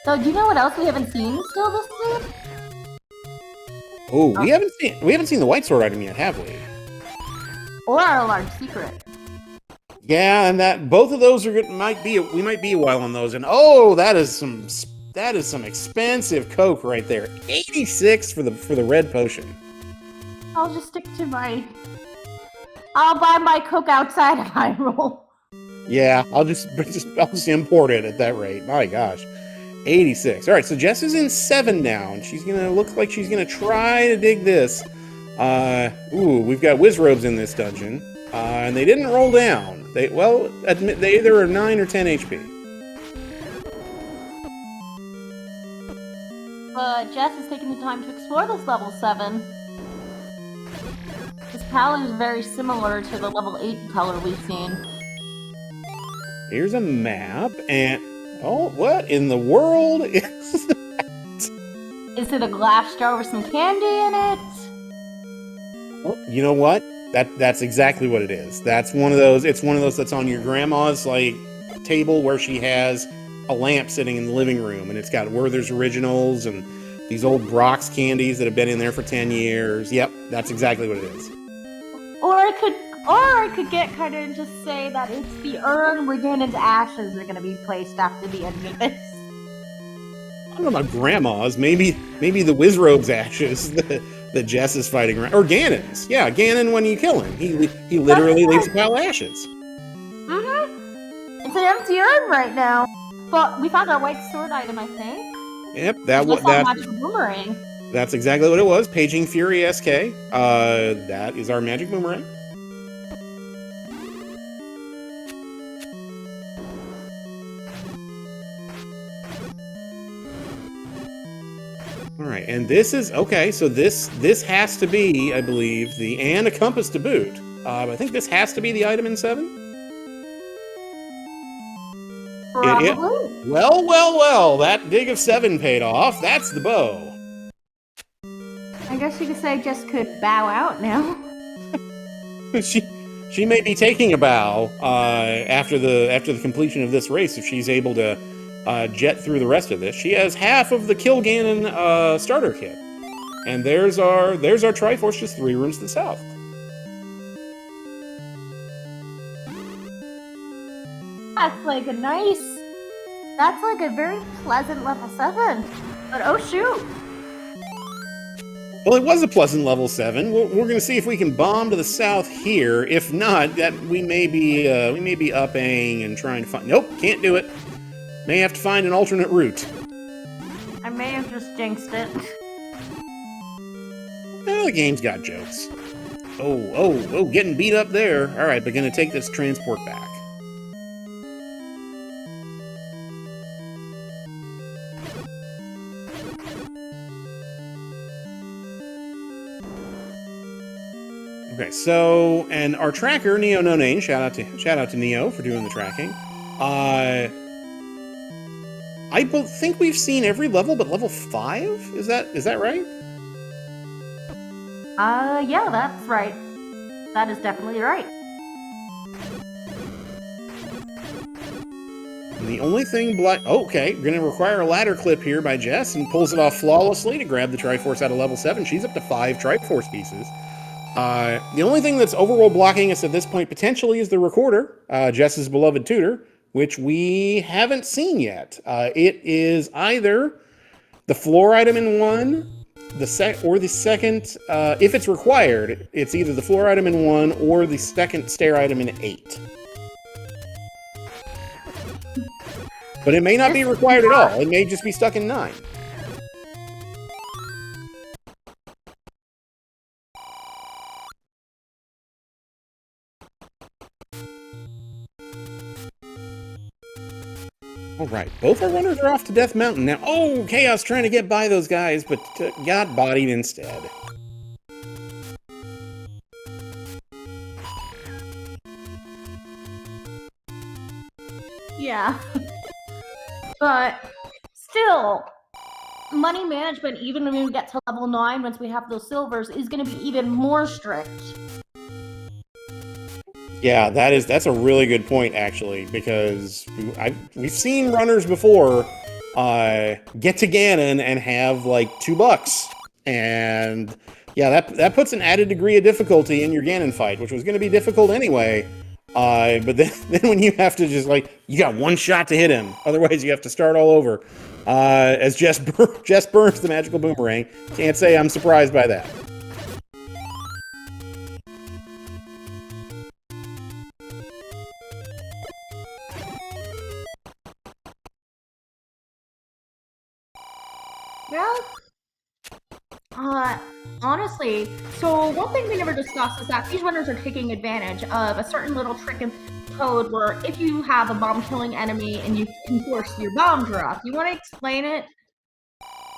So, do you know what else we haven't seen still this seed? Oh, we haven't seen the white sword item yet, have we? Or our large secret. Yeah, and that both of those are we might be a while on those. And oh, that is some expensive coke right there. 86 for the red potion. I'll just stick to I'll buy my coke outside of Hyrule. Yeah, I'll just import it at that rate. My gosh. 86. All right, so Jess is in 7 now, and looks like she's gonna try to dig this. We've got Wizrobes in this dungeon, and they didn't roll down. They either are 9 or 10 HP. But Jess is taking the time to explore this level 7. This palette is very similar to the level 8 color we've seen. Here's a map, and oh, what in the world is that? Is it a glass jar with some candy in it? Oh, you know what? That's exactly what it is. That's one of those. It's one of those that's on your grandma's table where she has a lamp sitting in the living room, and it's got Werther's Originals and these old Brock's candies that have been in there for 10 years. Yep, that's exactly what it is. Or I could get kind of and just say that it's the urn where Ganon's ashes are going to be placed after the end of this. I don't know about grandma's. Maybe the Wizrobe's ashes that Jess is fighting around, or Ganon's. Yeah, Ganon when you kill him, he literally leaves a pile of ashes. It's an empty urn right now. But we found our white sword item, I think. Yep, that's magic boomerang. That's exactly what it was. Paging Fury SK. That is our magic boomerang. All right, and this is okay. So this has to be, I believe, and a compass to boot. I think this has to be the item in 7. Probably. Well. That dig of 7 paid off. That's the bow. I guess you could say Jess could bow out now. She may be taking a bow after the completion of this race if she's able to jet through the rest of this. She has half of the Kill Ganon starter kit, and there's our Triforce just 3 rooms to the south. That's like a very pleasant level 7. But oh shoot. Well, it was a pleasant level 7. We're going to see if we can bomb to the south here. If not, that we may be upping and trying to find. Nope, can't do it. May have to find an alternate route. I may have just jinxed it. Well, the game's got jokes. Oh, getting beat up there. All right, but going to take this transport back. Okay, so, and our tracker, Neo No Name, shout out to Neo for doing the tracking. I think we've seen every level but level 5? Is that right? Yeah, that's right. That is definitely right. And the only thing okay, we're gonna require a ladder clip here by Jess, and pulls it off flawlessly to grab the Triforce out of level 7. She's up to 5 Triforce pieces. The only thing that's overworld blocking us at this point potentially is the recorder, Jess's beloved tutor, which we haven't seen yet. It is either the floor item in 1, the second, if it's required, it's either the floor item in 1 or the second stair item in 8. But it may not be required at all. It may just be stuck in 9. All right, both our runners are off to Death Mountain now. Oh, Chaos trying to get by those guys, but got bodied instead. Yeah. But still, money management, even when we get to level 9, once we have those silvers, is going to be even more strict. Yeah, that's a really good point actually, because we've seen runners before get to Ganon and have like $2, and yeah, that puts an added degree of difficulty in your Ganon fight, which was going to be difficult anyway. But then, then when you have to just like, you got one shot to hit him, otherwise you have to start all over. As Jess burns the magical boomerang, can't say I'm surprised by that. Yeah. Honestly, so one thing we never discussed is that these runners are taking advantage of a certain little trick in code where if you have a bomb-killing enemy and you can force your bomb drop. You want to explain it?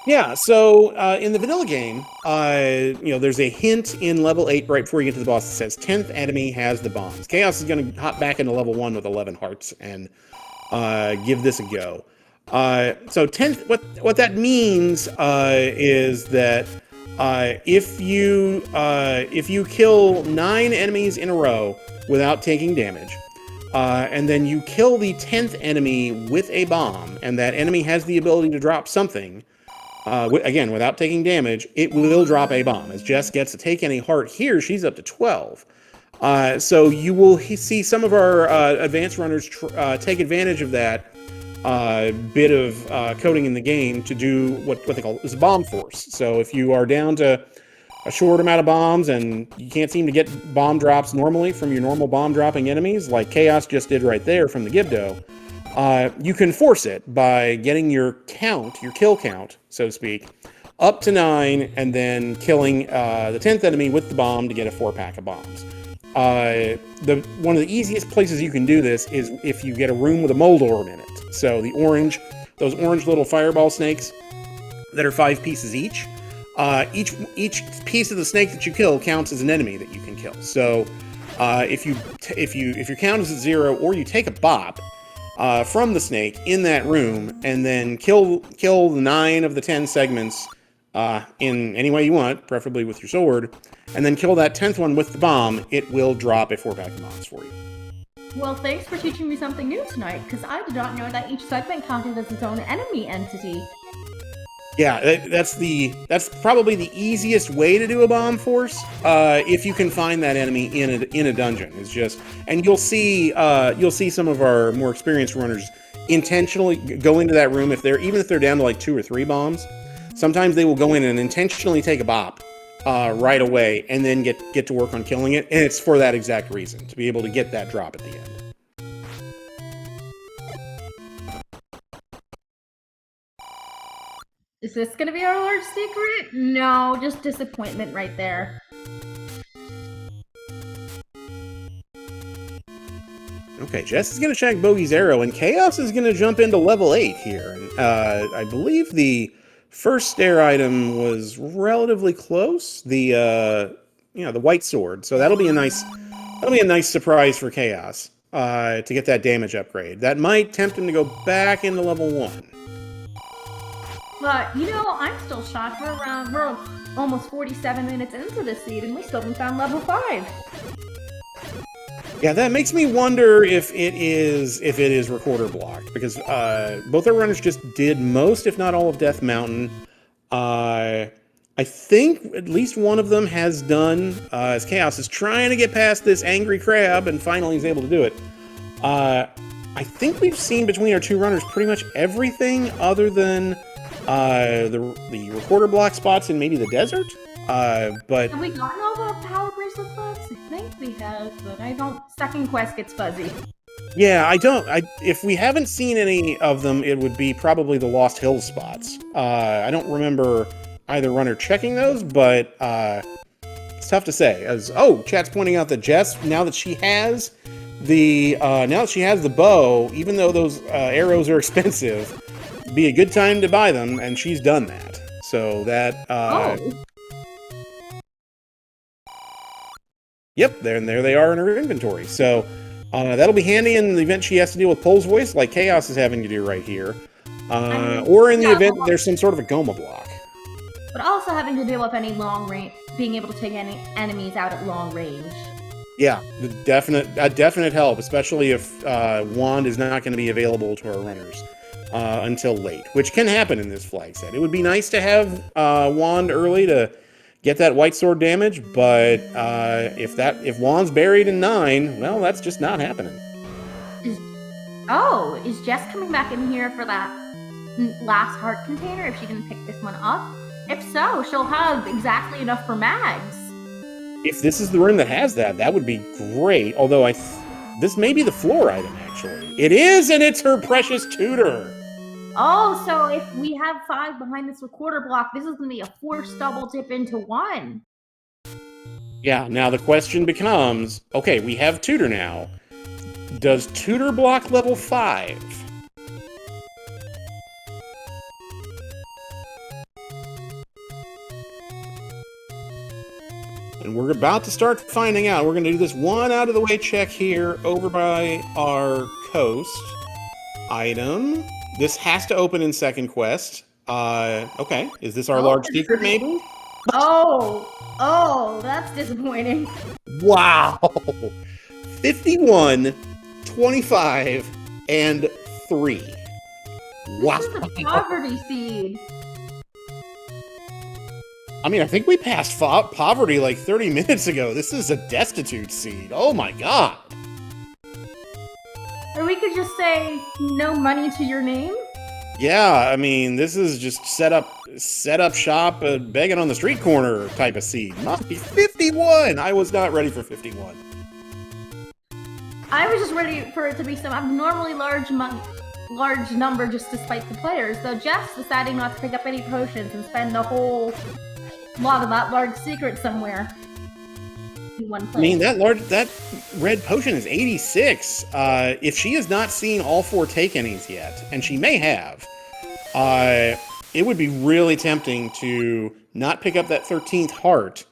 Yeah, so in the vanilla game, there's a hint in level 8 right before you get to the boss that says 10th enemy has the bombs. Chaos is going to hop back into level 1 with 11 hearts and give this a go. So 10th, what that means is that if you kill 9 enemies in a row without taking damage, and then you kill the 10th enemy with a bomb, and that enemy has the ability to drop something, again, without taking damage, it will drop a bomb. As Jess gets to take any heart here, she's up to 12. So you will see some of our advanced runners take advantage of that bit of coding in the game to do what they call is bomb force. So if you are down to a short amount of bombs and you can't seem to get bomb drops normally from your normal bomb dropping enemies, like Chaos just did right there from the Gibdo, you can force it by getting your kill count, so to speak, up to 9, and then killing the 10th enemy with the bomb to get a 4-pack of bombs. One of the easiest places you can do this is if you get a room with a mold orb in it. So those orange little fireball snakes that are 5 pieces each. Each piece of the snake that you kill counts as an enemy that you can kill. So if your count is at 0, or you take a bop from the snake in that room and then kill the 9 of the 10 segments in any way you want, preferably with your sword, and then kill that 10th one with the bomb, it will drop a 4-pack of bombs for you. Well, thanks for teaching me something new tonight, because I did not know that each segment counted as its own enemy entity. Yeah, that's probably the easiest way to do a bomb force, if you can find that enemy in a dungeon. It's just, and you'll see some of our more experienced runners intentionally go into that room even if they're down to like 2 or 3 bombs. Sometimes they will go in and intentionally take a bop right away, and then get to work on killing it. And it's for that exact reason, to be able to get that drop at the end. Is this gonna be our large secret? No, just disappointment right there. Okay, Jess is going to check Bogey's arrow, and Chaos is going to jump into level 8 here. And I believe the first stair item was relatively close. The white sword. So that'll be a nice surprise for Chaos to get that damage upgrade. That might tempt him to go back into level 1. But, I'm still shocked. We're almost 47 minutes into this seed, and we still haven't found level 5. Yeah, that makes me wonder if it is recorder blocked, because both our runners just did most, if not all, of Death Mountain. I think at least one of them has done, as Chaos is trying to get past this angry crab, and finally he's able to do it. I think we've seen between our 2 runners pretty much everything other than the recorder block spots in maybe the desert. But have we gotten all the power bracelet spots? I think we have, but I don't. Second quest gets fuzzy. Yeah, if we haven't seen any of them, it would be probably the Lost Hills spots. I don't remember either runner checking those, but it's tough to say. Chat's pointing out that Jess, now that she has the bow, even though those arrows are expensive, be a good time to buy them, and she's done that. So that Yep, there they are in her inventory. So that'll be handy in the event she has to deal with Pole's Voice, like Chaos is having to do right here. Or in the event that there's some sort of a Goma block. But also having to deal with any long range, being able to take any enemies out at long range. Yeah, a definite help, especially if Wand is not going to be available to our runners until late, which can happen in this flag set. It would be nice to have Wand early to get that white sword damage, but if Wand's buried in 9, well, that's just not happening. Is Jess coming back in here for that last heart container if she didn't pick this one up? If so, she'll have exactly enough for mags. If this is the room that has that, that would be great. Although this may be the floor item, actually. It is, and it's her precious tutor. Oh, so if we have 5 behind this recorder block, this is going to be a forced double dip into 1. Yeah, now the question becomes, okay, we have tutor now. Does tutor block level 5? And we're about to start finding out. We're going to do this one out of the way check here over by our coast item. This has to open in second quest. Okay. Is this our large secret, maybe? Oh, that's disappointing. Wow. 51, 25, and 3. Wow. This is a poverty seed. I mean, I think we passed poverty like 30 minutes ago. This is a destitute seed. Oh my god. Or we could just say, no money to your name? Yeah, I mean, this is just set up shop, begging on the street corner type of seed. Must be 51. I was not ready for 51. I was just ready for it to be some abnormally large number just to spite the players, though Jeff's deciding not to pick up any potions and spend a whole lot of that large secret somewhere in one place. I mean, that red potion is 86. If she has not seen all 4 take-any's yet, and she may have, it would be really tempting to not pick up that 13th heart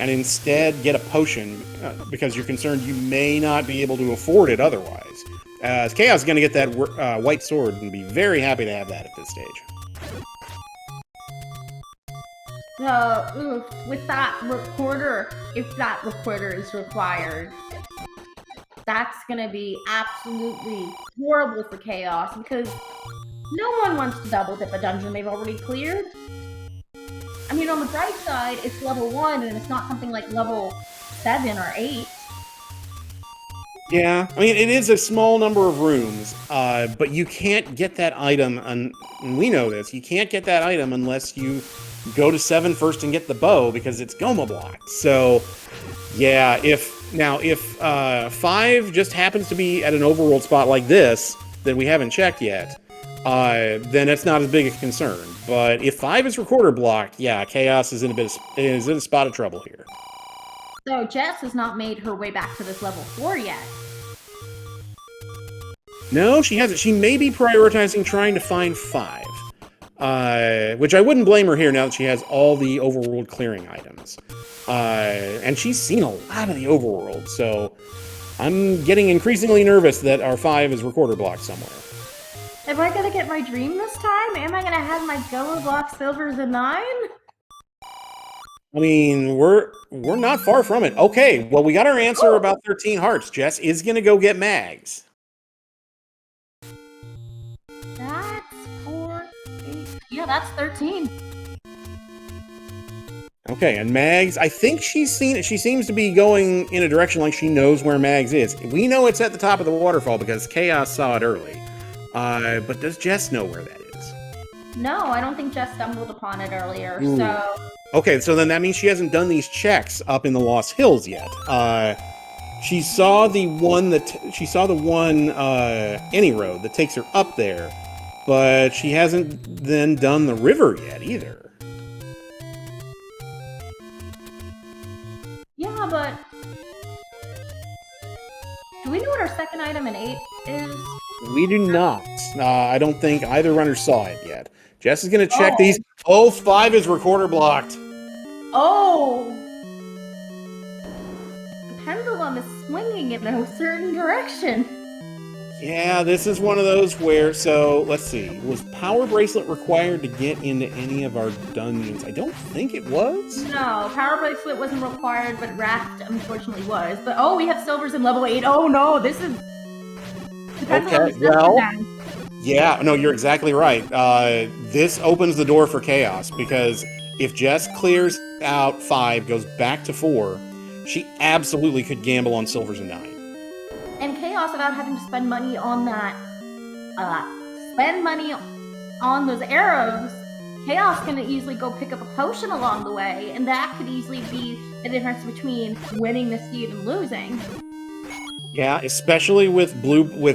and instead get a potion because you're concerned you may not be able to afford it otherwise. Chaos is going to get that white sword and be very happy to have that at this stage. With that recorder, if that recorder is required, that's gonna be absolutely horrible for Chaos because no one wants to double dip a dungeon they've already cleared. I mean, on the bright side, it's level 1 and it's not something like level 7 or 8. Yeah, I mean, it is a small number of rooms, but you can't get that item, and we know this, you can't get that item unless you go to 7 first and get the bow, because it's Goma blocked. So, yeah, if 5 just happens to be at an overworld spot like this, that we haven't checked yet, then it's not as big a concern. But if 5 is recorder blocked, yeah, Chaos is in a spot of trouble here. So Jess has not made her way back to this level 4 yet. No, she hasn't. She may be prioritizing trying to find 5. Which I wouldn't blame her here now that she has all the overworld clearing items. And she's seen a lot of the overworld, so I'm getting increasingly nervous that our 5 is recorder blocked somewhere. Am I gonna get my dream this time? Am I gonna have my Goma block silvers a 9? I mean, we're not far from it. Okay, well, we got our answer about 13 hearts. Jess is gonna go get mags. That's 4, 8. Yeah, that's 13. Okay, and Mags, I think she's seen it. She seems to be going in a direction like she knows where Mags is. We know it's at the top of the waterfall because Chaos saw it early. But does Jess know where that is? No, I don't think Jess stumbled upon it earlier, Ooh. so... Okay, so then that means she hasn't done these checks up in the Lost Hills yet. She saw the one any road that takes her up there, but she hasn't then done the river yet either. Yeah, but... Do we know what our second item in 8 is? We do not. I don't think either runner saw it yet. Jess is going to check these. Oh, 5 is recorder blocked. Oh! The pendulum is swinging in a certain direction. Yeah, this is one of those where, so let's see, was Power Bracelet required to get into any of our dungeons? I don't think it was. No, Power Bracelet wasn't required, but Raft unfortunately was. But oh, we have silvers in level 8. Oh no, this is... Depends on Okay, the well, then. yeah, no, you're exactly right. This opens the door for chaos, because if Jess clears out 5, goes back to 4, she absolutely could gamble on silvers and 9. And chaos without having to spend money on that, spend money on those arrows, chaos can easily go pick up a potion along the way, and that could easily be the difference between winning the seed and losing. Yeah, especially with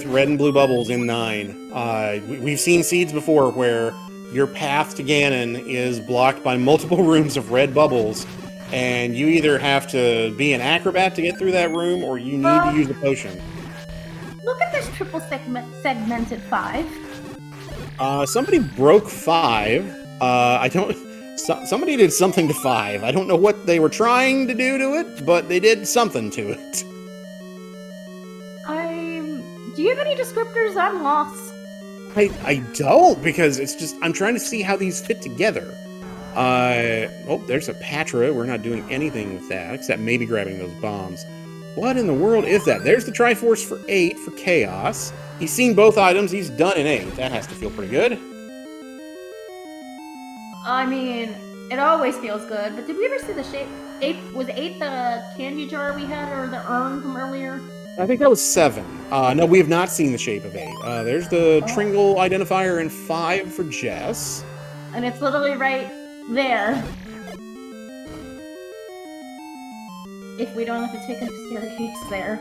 red and blue bubbles in 9. We've seen seeds before where your path to Ganon is blocked by multiple rooms of red bubbles, and you either have to be an acrobat to get through that room, or you need to use a potion. Look at this triple segmented 5. Somebody broke 5. Somebody did something to 5. I don't know what they were trying to do to it, but they did something to it. Do you have any descriptors? I'm lost. I don't, because it's just, I'm trying to see how these fit together. Oh, there's a Patra. We're not doing anything with that, except maybe grabbing those bombs. What in the world is that? There's the Triforce for 8 for Chaos. He's seen both items. He's done in 8. That has to feel pretty good. I mean, it always feels good, but did we ever see the shape? 8, was 8 the candy jar we had, or the urn from earlier? I think that was 7. No, we have not seen the shape of 8. There's the Tringle identifier in 5 for Jess. And it's literally right there. If we don't have to take a staircase there.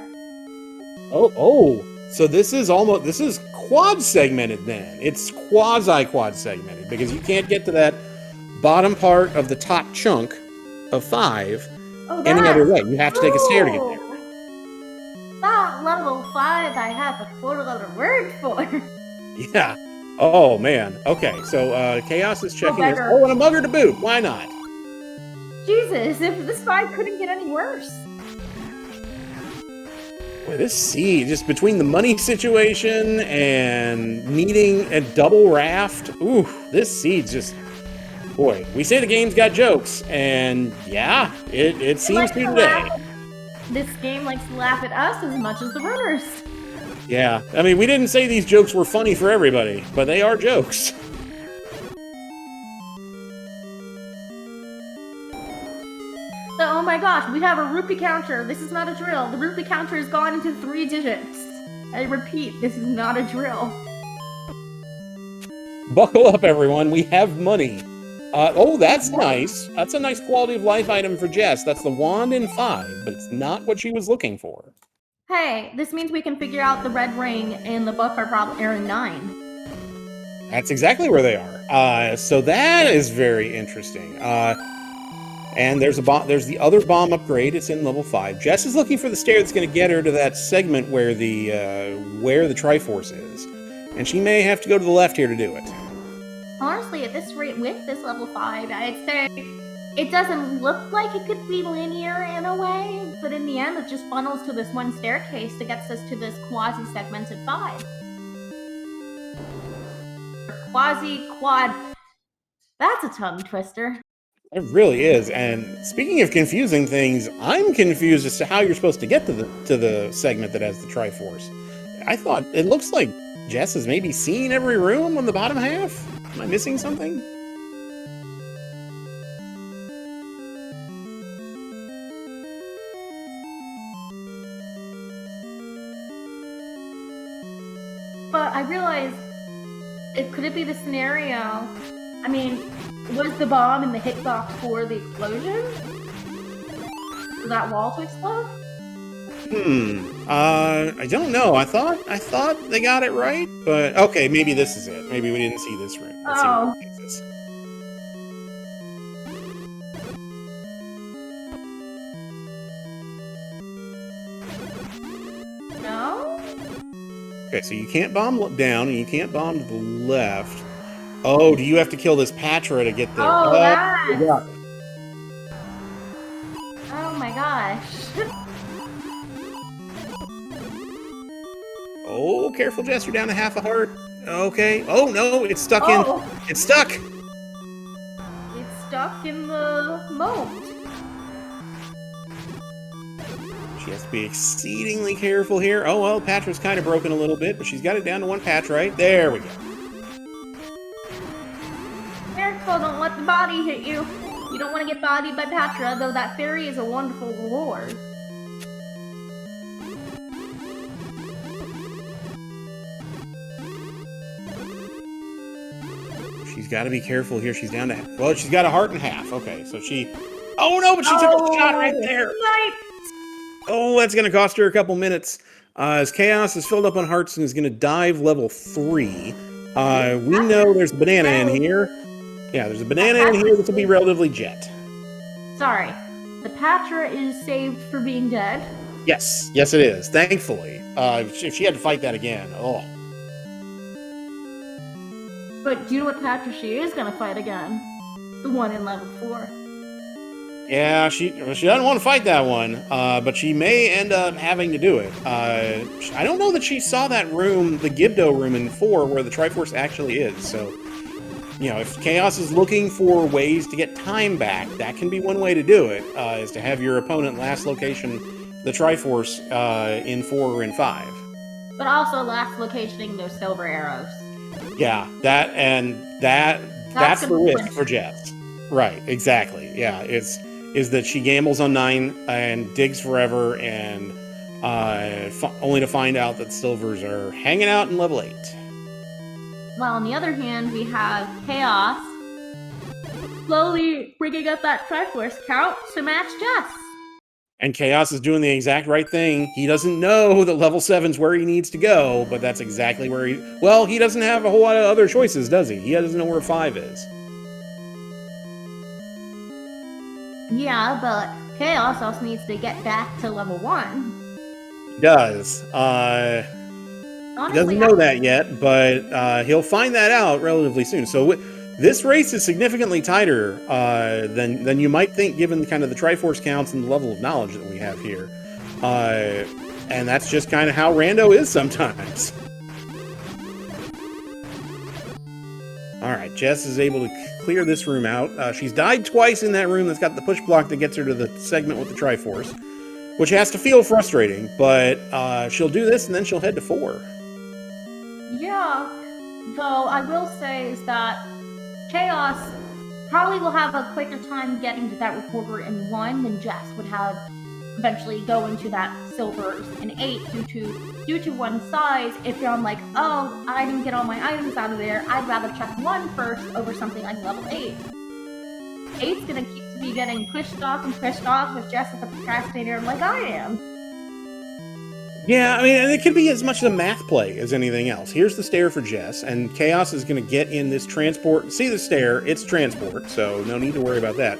Oh, so this is quad segmented then. It's quasi-quad segmented, because you can't get to that bottom part of the top chunk of 5 any other way. You have to take a stair to get there. That level 5 I have a full other word for. Yeah. Oh, man. Okay, so Chaos is checking this. Oh, and a mugger to boot. Why not? Jesus, if this 5 couldn't get any worse. Boy, this seed, just between the money situation and needing a double raft, ooh, this seed's just... Boy, we say the game's got jokes, and yeah, it seems to be today. This game likes to laugh at us as much as the runners. Yeah, I mean, we didn't say these jokes were funny for everybody, but they are jokes. So, oh my gosh, we have a rupee counter. This is not a drill. The rupee counter has gone into 3 digits. I repeat, this is not a drill. Buckle up, everyone. We have money. Oh, that's nice. That's a nice quality of life item for Jess. That's the wand in 5, but it's not what she was looking for. Hey, this means we can figure out the red ring and the buff are probably in 9. That's exactly where they are. So that is very interesting. And there's the other bomb upgrade. It's in level 5. Jess is looking for the stair that's going to get her to that segment where the Triforce is, and she may have to go to the left here to do it. Honestly, at this rate, with this level 5, I'd say it doesn't look like it could be linear in a way, but in the end, it just funnels to this one staircase that gets us to this quasi-segmented 5. Quasi-quad. That's a tongue twister. It really is. And speaking of confusing things, I'm confused as to how you're supposed to get to the segment that has the Triforce. I thought it looks like Jess has maybe seen every room on the bottom half. Am I missing something? But I realized, could it be the scenario? I mean, was the bomb in the hitbox for the explosion? For that wall to explode? I don't know. I thought they got it right, but okay, maybe this is it. Maybe we didn't see this room. Let's see what it takes us. No? Okay, so you can't bomb down and you can't bomb to the left. Oh, do you have to kill this Patra to get there? Oh, that! Yeah. Oh my gosh. Oh careful, Jess. You're down to half a heart. Okay. Oh, no. It's stuck in. It's stuck. It's stuck in the moat. She has to be exceedingly careful here. Oh, well, patch was kind of broken a little bit, but she's got it down to one patch, right? There we go. Careful, don't let the body hit you. You don't want to get bodied by Patra, though that fairy is a wonderful reward. She's got to be careful here. She's down to... Well, she's got a heart and half. Okay, so she... Oh, no, but she took a shot right there. Right. Oh, that's going to cost her a couple minutes. As Chaos is filled up on hearts and is going to dive level 3. We know there's a banana in here. Yeah, there's a banana in here that will be relatively jet. Sorry. The Patra is saved for being dead. Yes, yes it is. Thankfully. If she had to fight that again, oh. But do you know what Patra she is going to fight again? The one in level 4. Yeah, she doesn't want to fight that one, but she may end up having to do it. I don't know that she saw that room, the Gibdo room in 4, where the Triforce actually is, so... You know, if Chaos is looking for ways to get time back, that can be one way to do it, is to have your opponent last location the Triforce in 4 or in 5. But also last locationing those silver arrows. Yeah, that's the risk for Jess. Right, exactly. Yeah, is that she gambles on 9 and digs forever, and only to find out that silvers are hanging out in level 8. While on the other hand, we have Chaos slowly bringing up that Triforce count to match Jess. And Chaos is doing the exact right thing. He doesn't know that level 7's where he needs to go, but that's exactly where he... Well, he doesn't have a whole lot of other choices, does he? He doesn't know where 5 is. Yeah, but Chaos also needs to get back to level 1. He does. Honestly, he doesn't know that yet, but he'll find that out relatively soon. So this race is significantly tighter than you might think, given kind of the Triforce counts and the level of knowledge that we have here. And that's just kind of how Rando is sometimes. All right, Jess is able to clear this room out. She's died twice in that room that's got the push block that gets her to the segment with the Triforce, which has to feel frustrating, but she'll do this and then she'll head to 4. Yeah, though I will say is that Chaos probably will have a quicker time getting to that recorder in 1 than Jess would have eventually going to that silvers in 8 due to one size. If you're on like, oh, I didn't get all my items out of there, I'd rather check 1 first over something like level 8. 8's gonna keep to be getting pushed off with Jess as a procrastinator like I am. Yeah, I mean, and it could be as much a math play as anything else. Here's the stair for Jess, and Chaos is going to get in this transport. See the stair, it's transport, so no need to worry about that.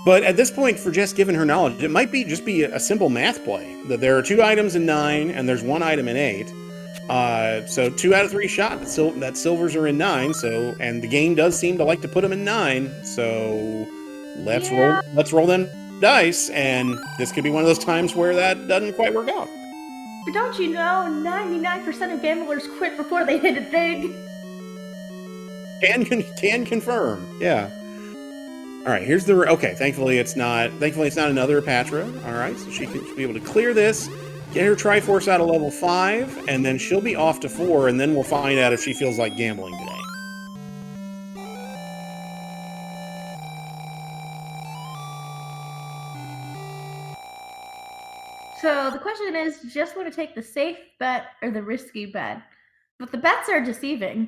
But at this point, for Jess, given her knowledge, it might just be a simple math play. That there are 2 items in 9, and there's 1 item in 8. So 2 out of 3 shot that silvers are in 9, so, and the game does seem to like to put them in 9, so let's roll them dice, and this could be one of those times where that doesn't quite work out. But don't you know, 99% of gamblers quit before they hit it big? Can confirm, yeah. All right, here's the... Okay, thankfully it's not another Patra. All right, so she can be able to clear this, get her Triforce out of level 5, and then she'll be off to 4, and then we'll find out if she feels like gambling today. So the question is, do you just want to take the safe bet or the risky bet? But the bets are deceiving.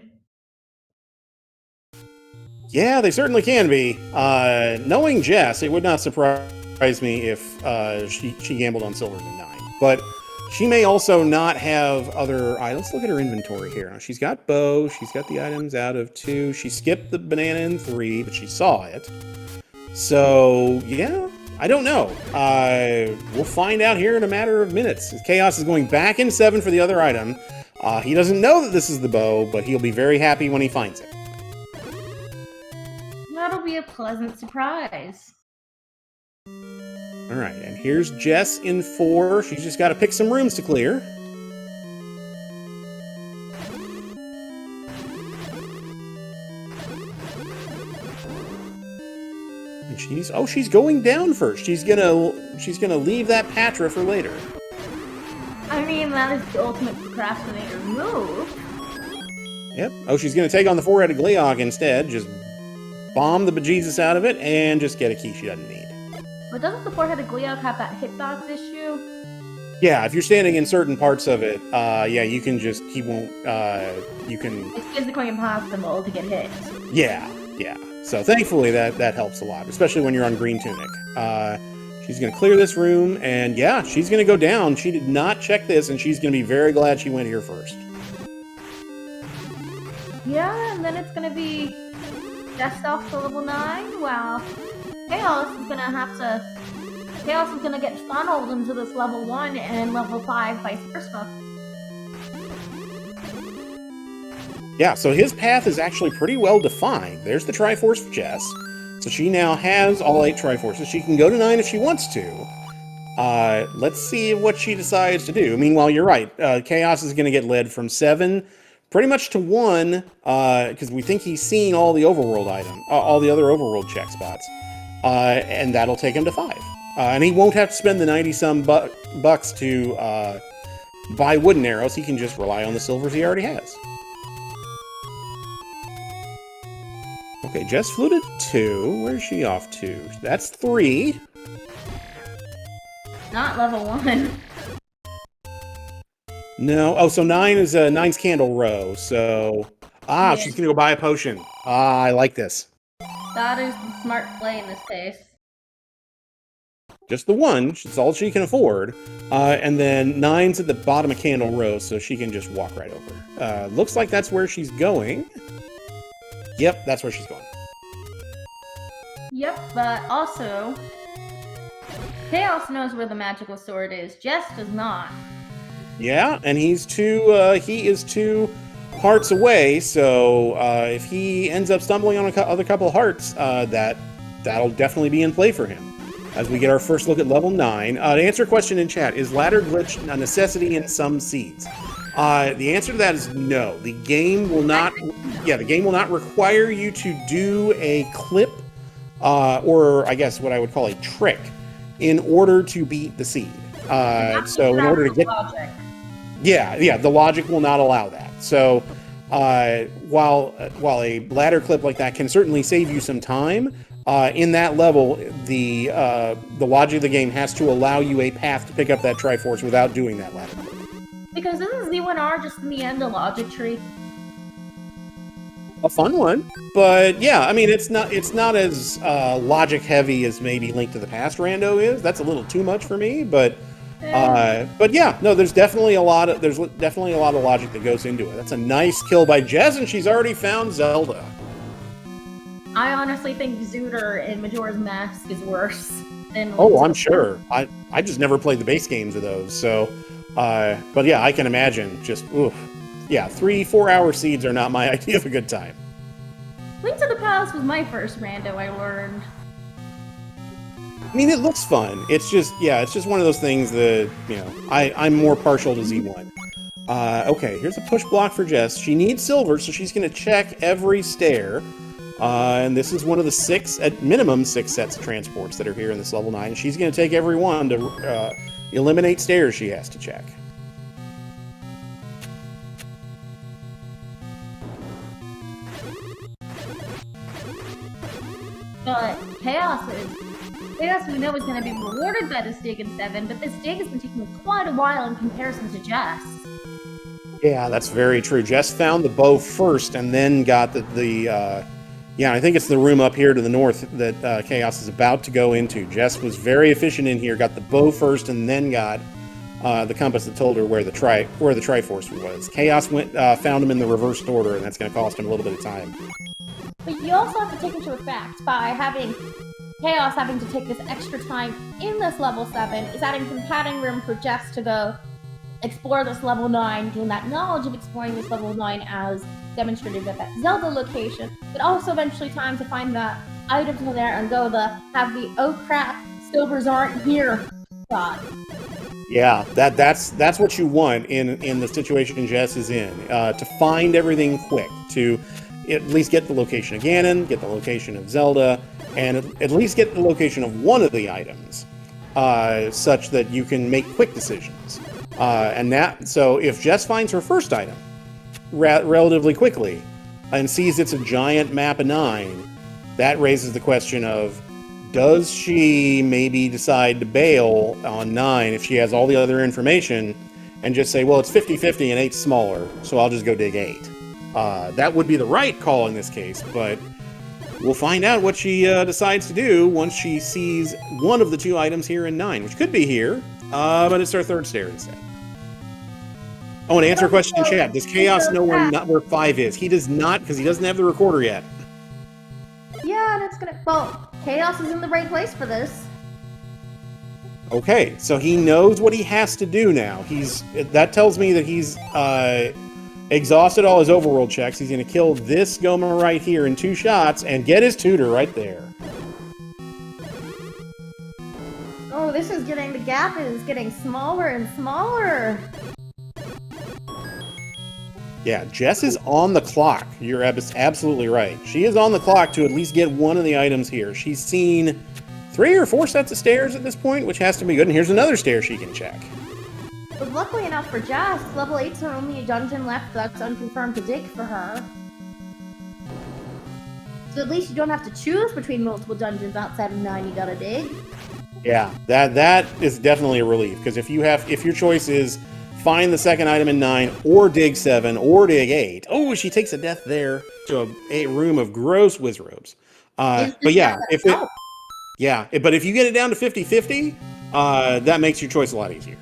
Yeah, they certainly can be. Knowing Jess, it would not surprise me if she gambled on silvers in 9. But she may also not have other items. Let's look at her inventory here. Now, she's got bow. She's got the items out of 2. She skipped the banana in 3, but she saw it. So, yeah, I don't know. We'll find out here in a matter of minutes. Chaos is going back in 7 for the other item. He doesn't know that this is the bow, but he'll be very happy when he finds it. That'll be a pleasant surprise. All right, and here's Jess in 4. She's just got to pick some rooms to clear. She's going down first. She's gonna leave that Patra for later. I mean, that is the ultimate procrastinator move. Yep. Oh, she's gonna take on the four-headed Gleeok instead. Just bomb the bejesus out of it and just get a key she doesn't need. But doesn't the four-headed Gleeok have that hitbox issue? Yeah, if you're standing in certain parts of it, yeah, you can just, he won't, you can... It's physically impossible to get hit. Yeah, yeah. So thankfully that helps a lot, especially when you're on green tunic. She's going to clear this room, and yeah, she's going to go down. She did not check this, and she's going to be very glad she went here first. Yeah, and then it's going to be just off to level 9, while Chaos is going to have to... Chaos is going to get funneled into this level 1 and level 5 vice versa. Yeah, so his path is actually pretty well defined. There's the Triforce for Jess. So she now has all 8 Triforces. She can go to 9 if she wants to. Let's see what she decides to do. Meanwhile, you're right. Chaos is going to get led from 7 pretty much to 1, because we think he's seen all the overworld items, all the other overworld check spots. And that'll take him to 5. And he won't have to spend the 90-some bucks to buy wooden arrows. He can just rely on the silvers he already has. Okay, Jess flew to 2. Where's she off to? That's 3. Not level 1. No. Oh, so 9 is 9's Candle Row. So, Yeah. she's gonna go buy a potion. I like this. That is the smart play in this case. Just the one. It's all she can afford. And then 9's at the bottom of Candle Row, so she can just walk right over. Looks like that's where she's going. Yep, that's where she's going. Yep, but also, Chaos knows where the magical sword is. Jess does not. Yeah, and he is 2 hearts away, so if he ends up stumbling on other couple of hearts, that'll definitely be in play for him. As we get our first look at level 9. To answer a question in chat, is ladder glitch a necessity in some seeds? The answer to that is no. The game will not. Yeah, the game will not require you to do a clip, or I guess what I would call a trick, in order to beat the seed. So in order to get. Logic. Yeah, the logic will not allow that. So while a ladder clip like that can certainly save you some time, in that level, the logic of the game has to allow you a path to pick up that Triforce without doing that ladder clip. Because isn't Z1R just in the end a logic tree? A fun one, but yeah, I mean it's not as logic heavy as maybe Link to the Past Rando is. That's a little too much for me, but yeah, no, there's definitely a lot of logic that goes into it. That's a nice kill by Jess, and she's already found Zelda. I honestly think Zooter in Majora's Mask is worse than. Oh, I'm sure. I just never played the base games of those, so. But yeah, I can imagine just, oof. Yeah, 3-4 hour seeds are not my idea of a good time. Link to the Past was my first rando, I learned. I mean, it looks fun. It's just one of those things that, I'm more partial to Z1. Okay, here's a push block for Jess. She needs silver, so she's going to check every stair. And this is one of the at minimum 6 sets of transports that are here in this level 9. She's going to take every one to eliminate stairs she has to check. But Chaos we know is going to be rewarded by this dig in 7, but this dig has been taking quite a while in comparison to Jess. Yeah, that's very true. Jess found the bow first and then got yeah, I think it's the room up here to the north that Chaos is about to go into. Jess was very efficient in here, got the bow first, and then got the compass that told her where the Triforce was. Chaos found him in the reversed order, and that's going to cost him a little bit of time. But you also have to take into effect by having Chaos having to take this extra time in this level 7 is adding some padding room for Jess to go explore this level 9, gain that knowledge of exploring this level 9 as demonstrated at that Zelda location, but also eventually time to find the items in there and go have the oh crap, silvers aren't here spot. Yeah, that's what you want in the situation Jess is in, to find everything quick, to at least get the location of Ganon, get the location of Zelda, and at least get the location of one of the items, such that you can make quick decisions. So if Jess finds her first item relatively quickly and sees it's a giant map of 9, that raises the question of, does she maybe decide to bail on 9 if she has all the other information and just say, well, it's 50-50 and 8's smaller, so I'll just go dig 8. That would be the right call in this case, but we'll find out what she decides to do once she sees one of the 2 items here in 9, which could be here, but it's our third stair instead. Oh, and to answer a question in chat, does Chaos know where 5 is? He does not, because he doesn't have the recorder yet. Yeah, and it's gonna... Well, Chaos is in the right place for this. Okay, so he knows what he has to do now. That tells me that he's exhausted all his overworld checks. He's going to kill this Goma right here in 2 shots and get his tutor right there. Oh, this is getting... The gap is getting smaller and smaller. Yeah, Jess is on the clock. You're absolutely right. She is on the clock to at least get one of the items here. She's seen 3 or 4 sets of stairs at this point, which has to be good. And here's another stair she can check. But luckily enough for Jess, level 8's are only a dungeon left that's unconfirmed to dig for her. So at least you don't have to choose between multiple dungeons outside of 9 you gotta dig. Yeah, that is definitely a relief, because if your choice is find the second item in 9, or dig 7, or dig 8. Oh, she takes a death there to a room of gross wizrobes. But yeah, but if you get it down to 50-50, that makes your choice a lot easier.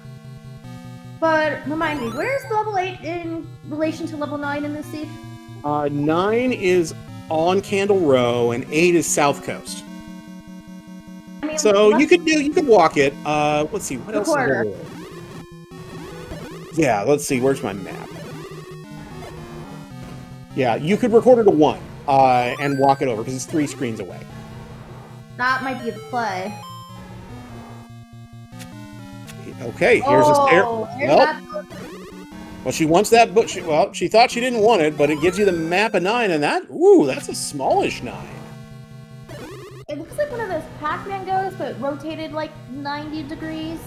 But remind me, where's level 8 in relation to level 9 in this seed? 9 is on Candle Row, and 8 is South Coast. I mean, so you could walk it. Let's see, what else is there? Yeah, let's see, where's my map? Yeah, you could record it to 1 and walk it over, because it's 3 screens away. That might be the play. Okay, here's a stair. Well, she wants that book. She thought she didn't want it, but it gives you the map of 9, and that's a smallish 9. It looks like one of those Pac-Man ghosts, but rotated like 90 degrees.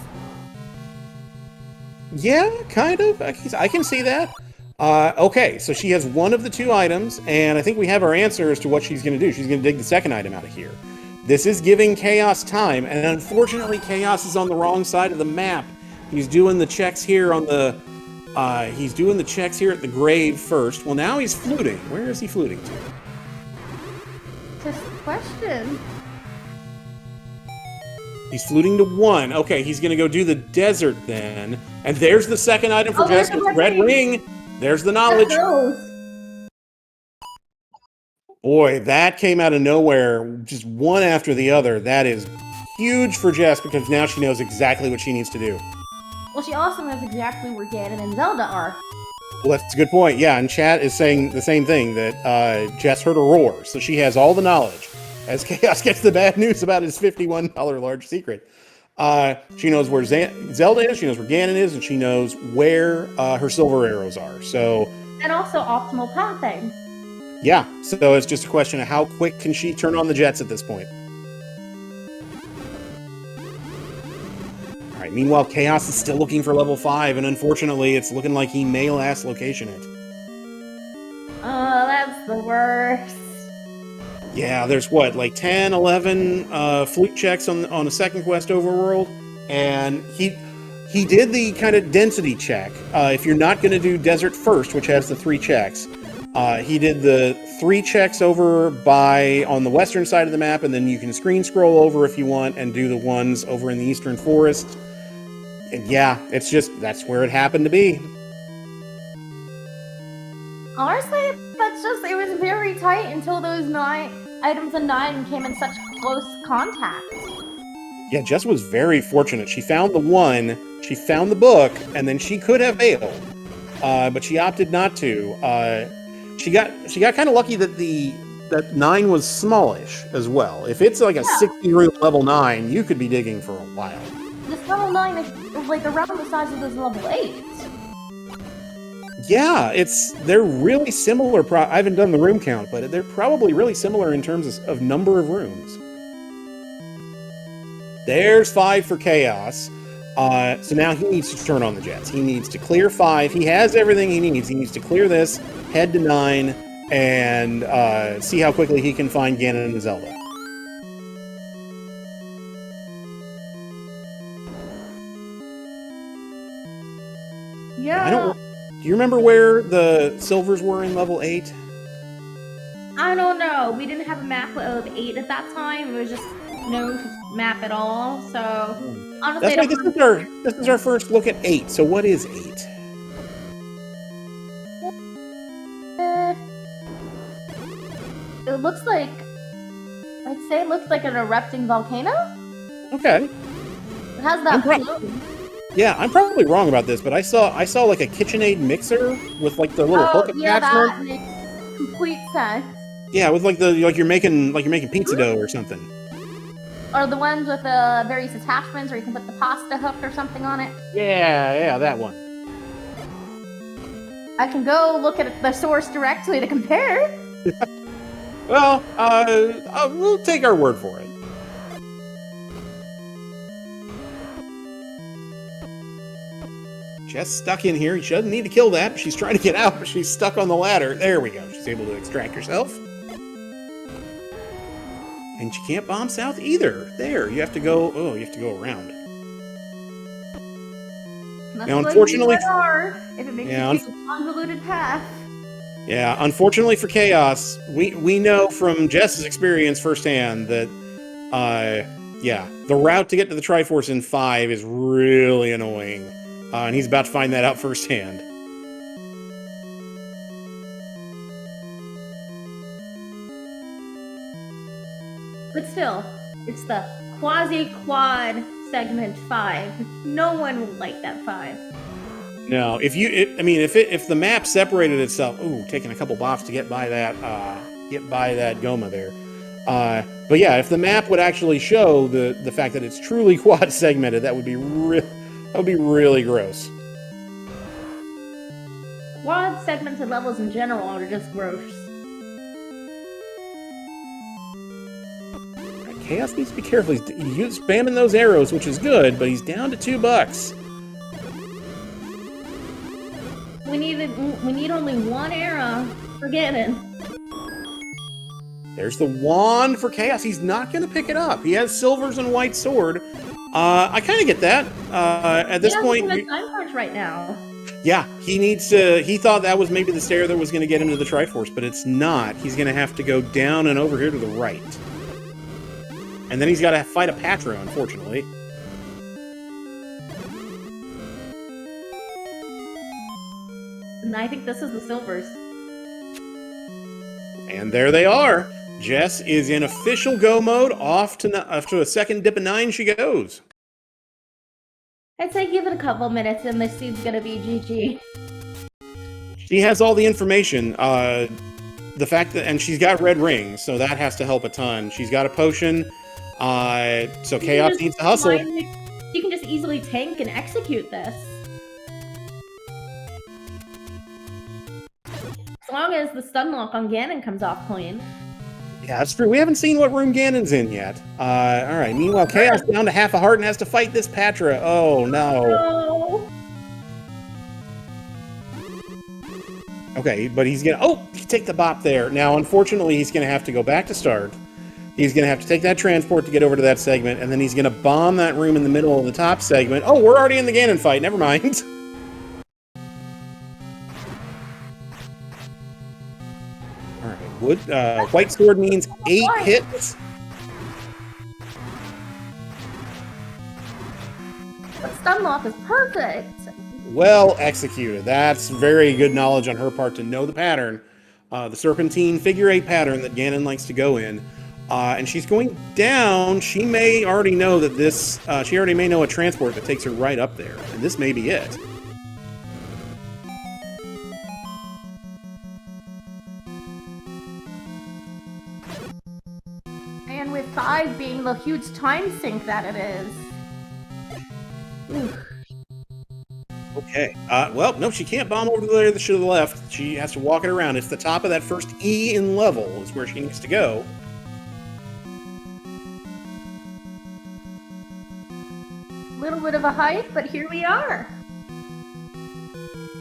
Yeah, kind of. I can see that. Okay, so she has one of the 2 items, and I think we have our answer as to what she's going to do. She's going to dig the second item out of here. This is giving Chaos time, and unfortunately, Chaos is on the wrong side of the map. He's doing the checks here on the... he's doing the checks here at the grave first. Well, now he's fluting. Where is he fluting to? Just a question. He's fluting to 1. Okay, he's going to go do the desert then. And there's the second item for Jessica. Red ring. There's the knowledge. Boy, that came out of nowhere, just one after the other. That is huge for Jess, because now she knows exactly what she needs to do. Well, she also knows exactly where Ganon and Zelda are. Well, that's a good point. Yeah, and chat is saying the same thing, that Jess heard a roar, so she has all the knowledge. As Chaos gets the bad news about his $51 large secret. She knows where Zelda is, she knows where Ganon is, and she knows where her silver arrows are. So, and also optimal pathing. Yeah, so it's just a question of how quick can she turn on the jets at this point. Alright, meanwhile, Chaos is still looking for level 5, and unfortunately, it's looking like he may last location it. Oh, that's the worst. Yeah, there's what, like 10, 11 fluke checks on a second quest overworld, and he did the kind of density check. If you're not going to do desert first, which has the 3 checks, he did the 3 checks over on the western side of the map, and then you can screen scroll over if you want and do the ones over in the eastern forest. And yeah, it's just, that's where it happened to be. Honestly, it was very tight until those 9 items in 9 came in such close contact. Yeah, Jess was very fortunate. She found the 1, she found the book, and then she could have bailed. But she opted not to. She got kind of lucky that 9 was smallish as well. If it's like a 60-room level 9, you could be digging for a while. This level 9 is like around the size of this level 8. Yeah, they're really similar. I haven't done the room count, but they're probably really similar in terms of number of rooms. There's 5 for Chaos. So now he needs to turn on the jets. He needs to clear 5. He has everything he needs. He needs to clear this, head to 9, and see how quickly he can find Ganon and Zelda. Yeah. Do you remember where the silvers were in level 8? I don't know. We didn't have a map of 8 at that time. It was just no map at all. So honestly, That's right. This is our first look at 8. So what is 8? It looks like, I'd say it looks like an erupting volcano. Okay. It has that plume. Yeah, I'm probably wrong about this, but I saw like a KitchenAid mixer with like the little hook attached. Yeah, that makes complete sense. Yeah, with like you're making pizza dough or something. Or the ones with the various attachments, where you can put the pasta hook or something on it. Yeah, that one. I can go look at the source directly to compare. Well, we'll take our word for it. Jess stuck in here. She doesn't need to kill that. She's trying to get out, but she's stuck on the ladder. There we go. She's able to extract herself. And she can't bomb south either. There, you have to go. Oh, you have to go around. Now, unfortunately, if it makes you take a convoluted path. Yeah, unfortunately for Chaos, we know from Jess's experience firsthand that, yeah, the route to get to the Triforce in 5 is really annoying. And he's about to find that out firsthand. But still, it's the quasi-quad segment 5. No one will like that 5. No, if the map separated itself, taking a couple bops to get by that Goma there. But yeah, if the map would actually show the fact that it's truly quad segmented, that would be really gross. Quad segmented levels in general are just gross. Chaos needs to be careful. He's spamming those arrows, which is good, but he's down to $2. We need only one arrow for Ganon. There's the wand for Chaos. He's not going to pick it up. He has silvers and white sword. I kind of get that. At this point, he time punch right now. Yeah, he needs to. He thought that was maybe the stair that was going to get him to the Triforce, but it's not. He's going to have to go down and over here to the right, and then he's got to fight a Patra, unfortunately. And I think this is the silvers. And there they are. Jess is in official go mode. Off to a second dip of 9 she goes. I'd say give it a couple minutes and this seed's gonna be GG. She has all the information. The fact that, and she's got red rings, so that has to help a ton. She's got a potion, so Chaos needs to hustle. You can just easily tank and execute this. As long as the stun lock on Ganon comes off clean. Yeah, that's true. We haven't seen what room Ganon's in yet. Alright, meanwhile, Chaos down to half a heart and has to fight this Patra. Oh, no. Okay, but he's gonna... Oh, take the bop there. Now, unfortunately, he's gonna have to go back to start. He's gonna have to take that transport to get over to that segment, and then he's gonna bomb that room in the middle of the top segment. Oh, we're already in the Ganon fight. Never mind. White sword means 8 hits. But stun lock is perfect. Well executed. That's very good knowledge on her part to know the pattern. The serpentine figure 8 pattern that Ganon likes to go in. And she's going down. She may already know that this... she already may know a transport that takes her right up there. And this may be it. And with 5 being the huge time sink that it is. Oof. Okay. Well, no, she can't bomb over there to the left. She has to walk it around. It's the top of that first E in level is where she needs to go. a hike, but here we are.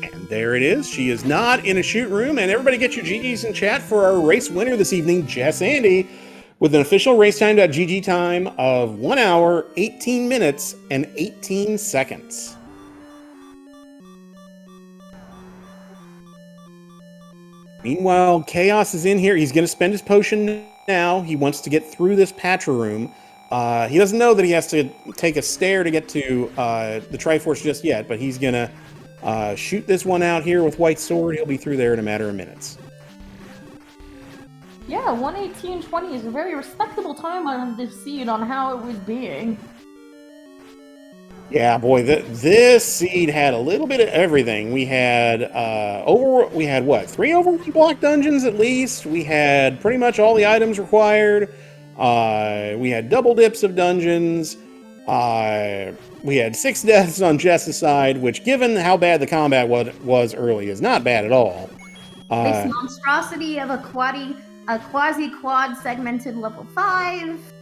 And there it is. She is not in a shoot room. And everybody get your GGs in chat for our race winner this evening, jessandy, with an official racetime.gg time of 1 hour, 18 minutes, and 18 seconds. Meanwhile, Chaos is in here. He's going to spend his potion now. He wants to get through this Patra room. He doesn't know that he has to take a stair to get to the Triforce just yet, but he's going to shoot this one out here with White Sword. He'll be through there in a matter of minutes. Yeah, 1:18:20 is a very respectable time on this seed on how it was being. Yeah, boy, this seed had a little bit of everything. We had what, 3 overworld block dungeons at least. We had pretty much all the items required. We had double dips of dungeons. We had 6 deaths on Jess's side, which, given how bad the combat was early, is not bad at all. This monstrosity of a quasi-quad segmented level 5.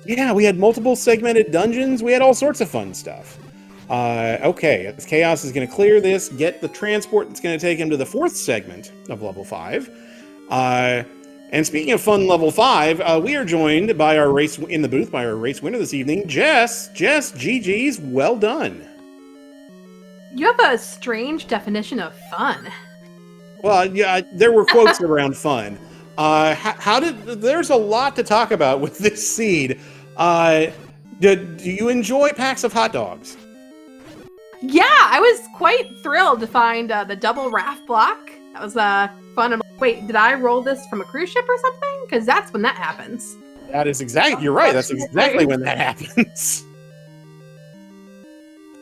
Yeah, we had multiple segmented dungeons. We had all sorts of fun stuff. Okay, Chaos is going to clear this, get the transport that's going to take him to the 4th segment of level 5. And speaking of fun level 5, we are joined by our race in the booth by our race winner this evening, Jess. Jess, GG's, well done. You have a strange definition of fun. Well, yeah, there were quotes around fun. There's a lot to talk about with this seed. Do you enjoy packs of hot dogs? Yeah, I was quite thrilled to find the double raft block. That was fun. I'm like, wait, did I roll this from a cruise ship or something? Because that's when that happens. That is exactly, you're right. That's exactly when that happens.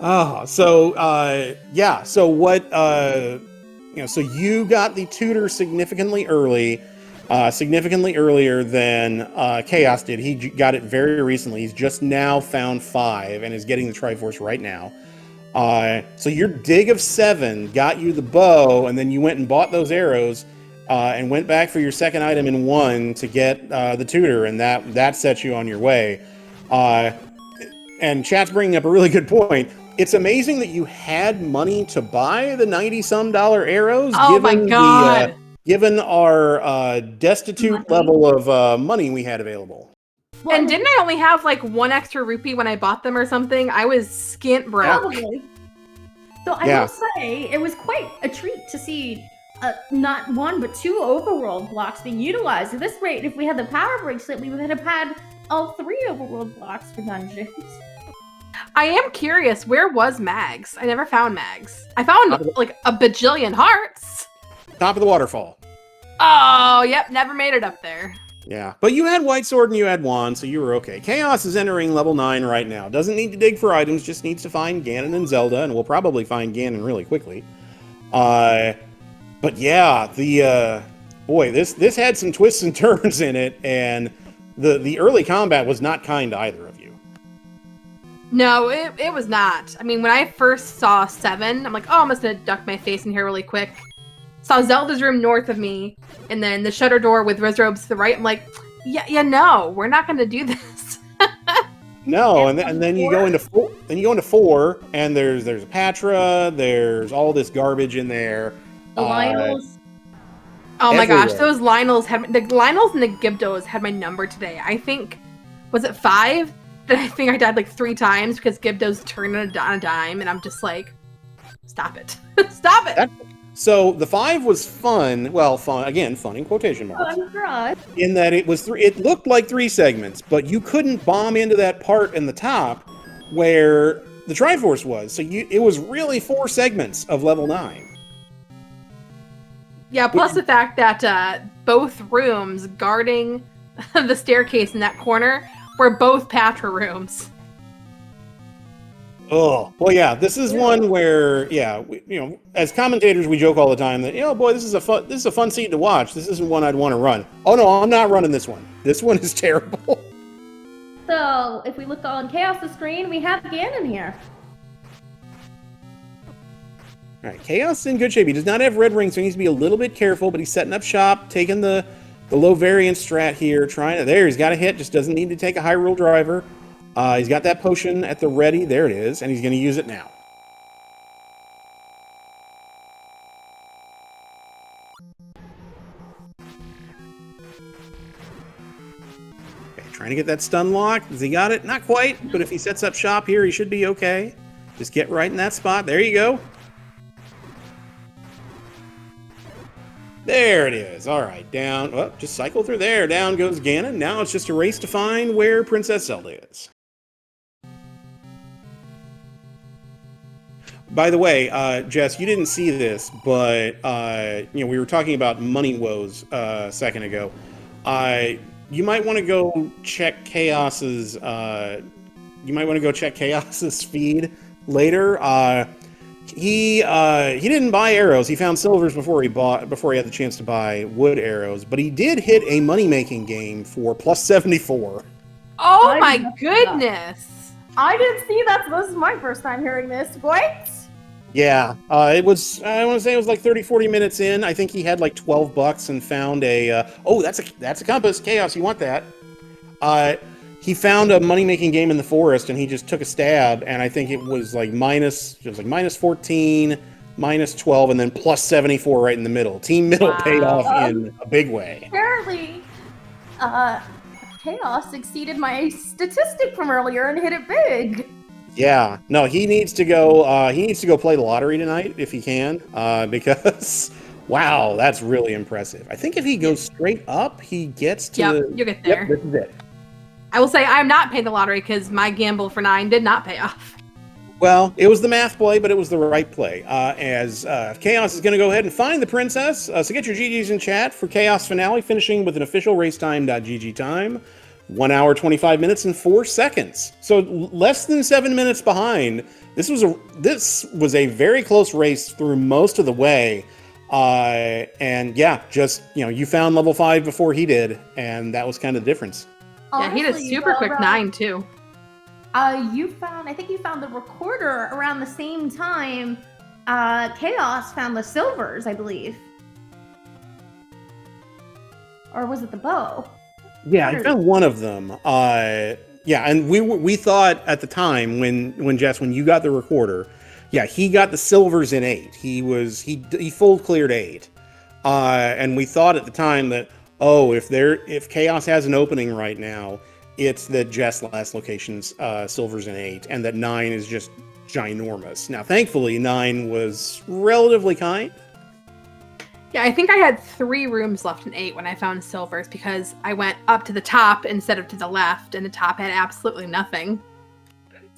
Oh, so, yeah. So what, so you got the tutor significantly earlier than Chaos did. He got it very recently. He's just now found 5 and is getting the Triforce right now. So your dig of 7 got you the bow, and then you went and bought those arrows and went back for your second item in 1 to get the tutor, and that set you on your way. And chat's bringing up a really good point. It's amazing that you had money to buy the $90-some arrows. Oh my god! Given our destitute level of money we had available. And didn't I only have like 1 extra rupee when I bought them or something? I was skint broke. Probably. So I will say, it was quite a treat to see not 1 but 2 overworld blocks being utilized. At this rate, if we had the power bracelet, we would have had all 3 overworld blocks for dungeons. I am curious, where was Mags? I never found Mags. I found like a bajillion hearts. Top of the waterfall. Oh, yep, never made it up there. Yeah, but you had White Sword and you had Wand, so you were okay. Chaos is entering level 9 right now. Doesn't need to dig for items, just needs to find Ganon and Zelda, and we'll probably find Ganon really quickly. But yeah, boy, this had some twists and turns in it, and the early combat was not kind to either of you. No, it was not. I mean, when I first saw 7, I'm like, oh, I'm just gonna duck my face in here really quick. Saw Zelda's room north of me, and then the shutter door with Resrobes to the right. I'm like, yeah, no, we're not gonna do this. No, and then you go into 4. Then you go into 4, and there's a Patra. There's all this garbage in there. The Lionels. Oh my everywhere. gosh, those Lionels and the Gibdos had my number today. I think, was it 5? That I think I died like 3 times because Gibdos turned on a dime, and I'm just like, stop it, stop it. So the 5 was fun. Well, fun again, fun in quotation marks. Fun for us. In that it was it looked like 3 segments, but you couldn't bomb into that part in the top where the Triforce was. So it was really 4 segments of level 9. Yeah, plus the fact that both rooms guarding the staircase in that corner were both Patra rooms. Oh, well, yeah, this is one where, yeah, as commentators, we joke all the time that, boy, this is a fun seed to watch. This isn't one I'd want to run. Oh no, I'm not running this one. This one is terrible. So if we look on Chaos' screen, we have Ganon here. All right, Chaos is in good shape. He does not have red rings, so he needs to be a little bit careful, but he's setting up shop, taking the low variance strat here, he's got a hit, just doesn't need to take a Hyrule driver. He's got that potion at the ready. There it is, and he's going to use it now. Okay, trying to get that stun lock. Has he got it? Not quite, but if he sets up shop here, he should be okay. Just get right in that spot. There you go. There it is. All right, down. Oh, just cycle through there. Down goes Ganon. Now it's just a race to find where Princess Zelda is. By the way, Jess, you didn't see this, but we were talking about money woes a second ago. You might want to go check Chaos's. You might want to go check Chaos's feed later. He didn't buy arrows. He found silvers before he had the chance to buy wood arrows. But he did hit a money-making game for plus 74. Oh my goodness! I didn't see that. So this is my first time hearing this. What? Yeah, it was. I want to say it was like 30-40 minutes in. I think he had like $12 and found a. Oh, that's a compass. Chaos, you want that? He found a money-making game in the forest, and he just took a stab, and I think it was like minus 14, minus 12, and then plus 74 right in the middle. Team Middle paid off in a big way. Apparently, Chaos exceeded my statistic from earlier and hit it big. Yeah, no, he needs to go. He needs to go play the lottery tonight if he can, because wow, that's really impressive. I think if he goes straight up, he gets to. Yep, you get there. Yep, this is it. I will say I'm not paying the lottery because my gamble for 9 did not pay off. Well, it was the math play, but it was the right play. As Chaos is going to go ahead and find the princess. So get your GGs in chat for Cha0sFinale, finishing with an official racetime.gg time. 1 hour, 25 minutes, and 4 seconds. So less than 7 minutes behind. This was a very close race through most of the way. And yeah, just, you found level 5 before he did, and that was kind of the difference. Yeah, he did a super quick 9 too. I think you found the recorder around the same time Chaos found the silvers, I believe. Or was it the bow? Yeah, I found one of them. Yeah, and we thought at the time when you got the recorder, yeah, he got the silvers in 8. He full cleared 8. And we thought at the time that, if Chaos has an opening right now, it's that Jess last location's silvers in 8, and that 9 is just ginormous. Now, thankfully, 9 was relatively kind. Yeah, I think I had 3 rooms left in 8 when I found silvers because I went up to the top instead of to the left, and the top had absolutely nothing.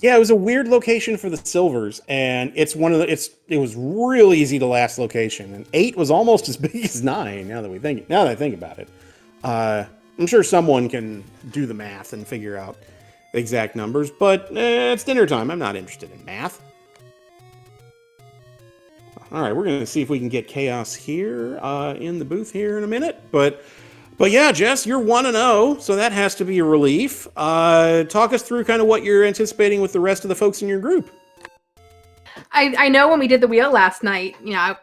Yeah, it was a weird location for the silvers, and it was real easy to last location, and 8 was almost as big as 9. Now that I think about it, I'm sure someone can do the math and figure out the exact numbers, but it's dinner time. I'm not interested in math. All right, we're going to see if we can get Chaos here in the booth here in a minute. But yeah, Jess, you're 1-0, so that has to be a relief. Talk us through kind of what you're anticipating with the rest of the folks in your group. I know when we did the wheel last night, I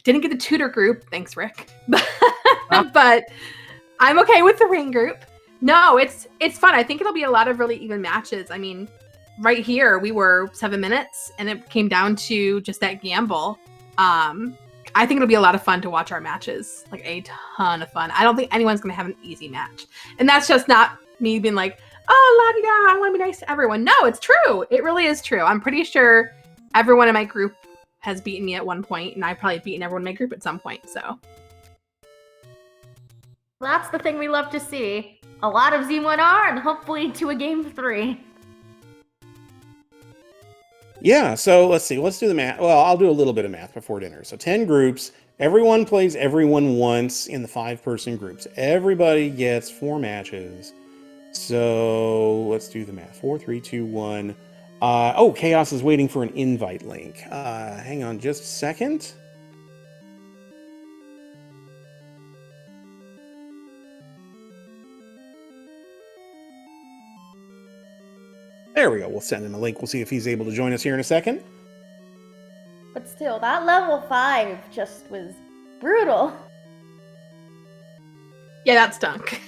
didn't get the tutor group. Thanks, Rick. But I'm okay with the ring group. No, it's fun. I think it'll be a lot of really even matches. I mean, right here, we were 7 minutes, and it came down to just that gamble. I think it'll be a lot of fun to watch our matches, like a ton of fun. I don't think anyone's going to have an easy match. And that's just not me being like, oh, la-di-da, I want to be nice to everyone. No, it's true. It really is true. I'm pretty sure everyone in my group has beaten me at one point, and I've probably beaten everyone in my group at some point, so. That's the thing we love to see. A lot of Z1R, and hopefully to a game 3. Yeah, so let's see. Let's do the math. Well, I'll do a little bit of math before dinner. So 10 groups. Everyone plays everyone once in the 5-person groups. Everybody gets 4 matches. So let's do the math. 4, 3, 2, 1. Chaos is waiting for an invite link. Hang on just a second. There we go. We'll send him a link. We'll see if he's able to join us here in a second. But still, that level 5 just was brutal. Yeah, that stunk.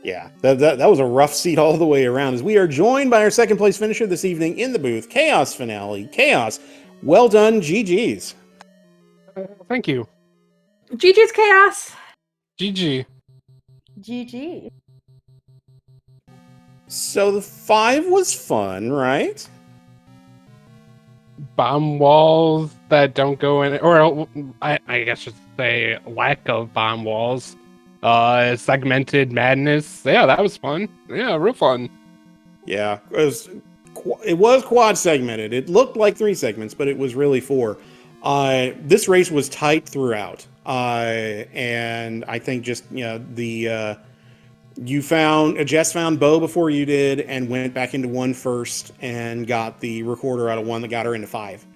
Yeah, that was a rough seat all the way around. As we are joined by our second place finisher this evening in the booth, Cha0sFinale. Chaos, well done, GG's. Thank you. GG's Chaos. GG. GG. So the 5 was fun, right? Bomb walls that don't go in, or I guess I should say lack of bomb walls. Segmented madness. Yeah, that was fun. Yeah, real fun. Yeah, it was quad segmented. It looked like 3 segments, but it was really 4. This race was tight throughout, and I think just Jess found Bo before you did, and went back into 1 first, and got the recorder out of 1 that got her into 5.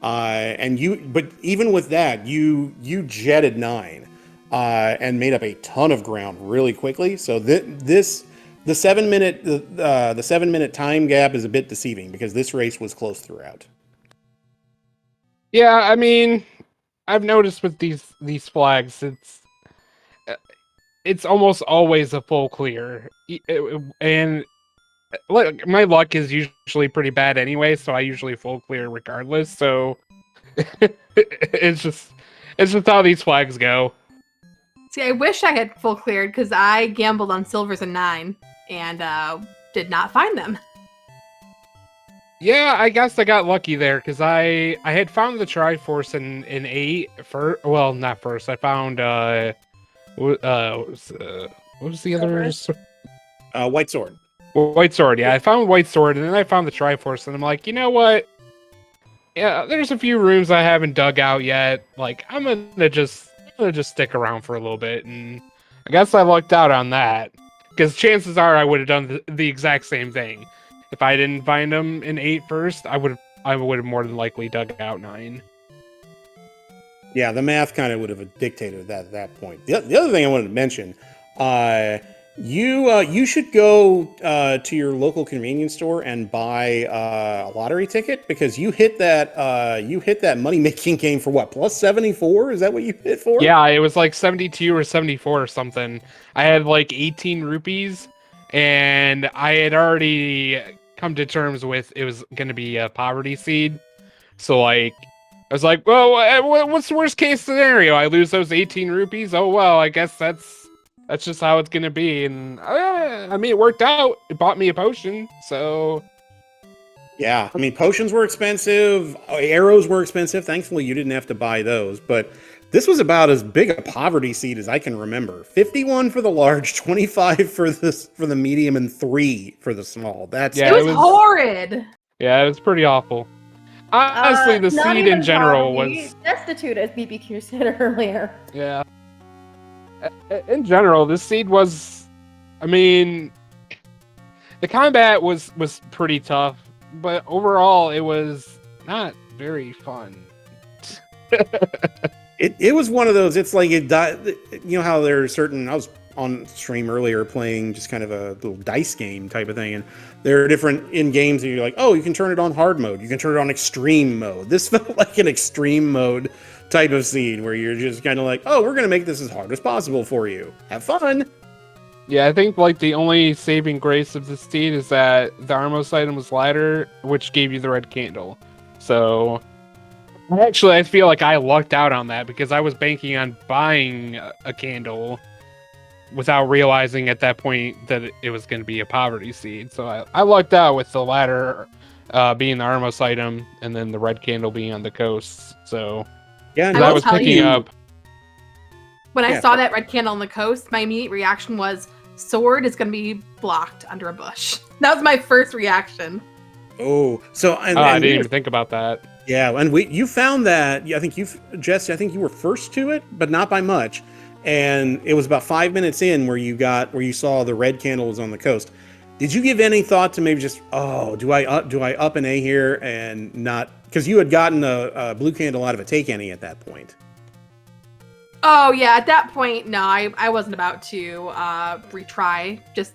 But even with that, you jetted 9, and made up a ton of ground really quickly. So the 7 minute time gap is a bit deceiving because this race was close throughout. Yeah, I mean, I've noticed with these flags, it's almost always a full clear, and like my luck is usually pretty bad anyway, so I usually full clear regardless. So it's just how these flags go. See, I wish I had full cleared because I gambled on silvers and 9 and did not find them. Yeah, I guess I got lucky there because I had found the Triforce in 8 well, not first. I found what was the other White Sword. White Sword. Yeah, I found White Sword, and then I found the Triforce, and I'm like, you know what? Yeah, there's a few rooms I haven't dug out yet. Like, I'm gonna just stick around for a little bit, and I guess I lucked out on that because chances are I would have done the exact same thing. If I didn't find them in 8 first, I would have more than likely dug out 9. Yeah, the math kind of would have dictated that at that point. The other thing I wanted to mention, you should go to your local convenience store and buy a lottery ticket because you hit that money making game for what, plus 74? Is that what you hit for? Yeah, it was like 72 or 74 or something. I had like 18 rupees, and I had already come to terms with it was going to be a poverty seed. So like, I was like, well, what's the worst case scenario? I lose those 18 rupees? Oh, well, I guess that's just how it's going to be. And I mean, it worked out. It bought me a potion, so... Yeah, I mean, potions were expensive. Arrows were expensive. Thankfully, you didn't have to buy those. But this was about as big a poverty seed as I can remember. 51 for the large, 25 for the medium, and 3 for the small. It was horrid. Yeah, it was pretty awful. Honestly, the seed in general was destitute, as BBQ said earlier. Yeah. In general, this seed was, I mean, the combat was pretty tough, but overall, it was not very fun. It was one of those. It's like it died. You know how there are certain. I was on stream earlier playing just kind of a little dice game type of thing, and there are different in games that you're like, oh, you can turn it on hard mode, you can turn it on extreme mode. This felt like an extreme mode type of scene where you're just kind of like, oh, we're gonna make this as hard as possible for you. Have fun. Yeah, I think like the only saving grace of this seed is that the Armos item was lighter, which gave you the red candle. So actually, I feel like I lucked out on that because I was banking on buying a candle without realizing at that point that it was going to be a poverty seed. So I lucked out with the latter being the Armos item and then the red candle being on the coasts. So yeah, I was picking up. When I saw that red candle on the coast, my immediate reaction was, sword is going to be blocked under a bush. That was my first reaction. Oh, so I didn't even think about that. Yeah, and you found that. I think Jess, I think you were first to it, but not by much. And it was about 5 minutes in where you saw the red candle was on the coast. Did you give any thought to maybe just, oh, do I up an A here and not, because you had gotten a blue candle out of a take any at that point? Oh yeah, at that point, no, I wasn't about to retry. Just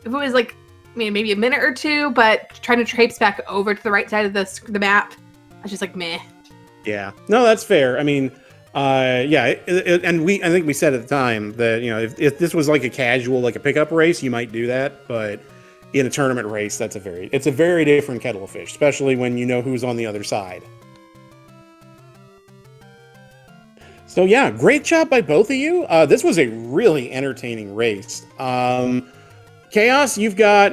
if it was like, I mean, maybe a minute or two, but trying to traipse back over to the right side of the map, I was just like, meh. Yeah, no, that's fair. I mean, Yeah, and I think we said at the time that, you know, if this was like a casual, like a pickup race, you might do that, but in a tournament race, it's a very different kettle of fish, especially when you know who's on the other side. So yeah, great job by both of you. This was a really entertaining race. Chaos, you've got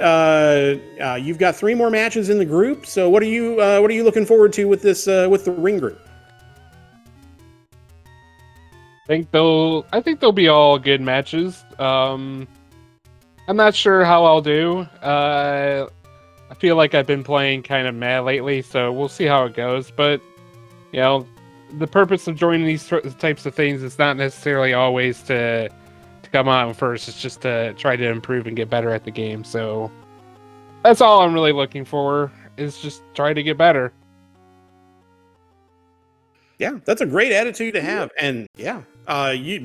3 more matches in the group. So what are you looking forward to with this with the ring group? I think they'll be all good matches. I'm not sure how I'll do. I feel like I've been playing kind of mad lately, so we'll see how it goes. But, you know, the purpose of joining these types of things is not necessarily always to come on first. It's just to try to improve and get better at the game. So that's all I'm really looking for, is just try to get better. Yeah, that's a great attitude to have. And yeah, you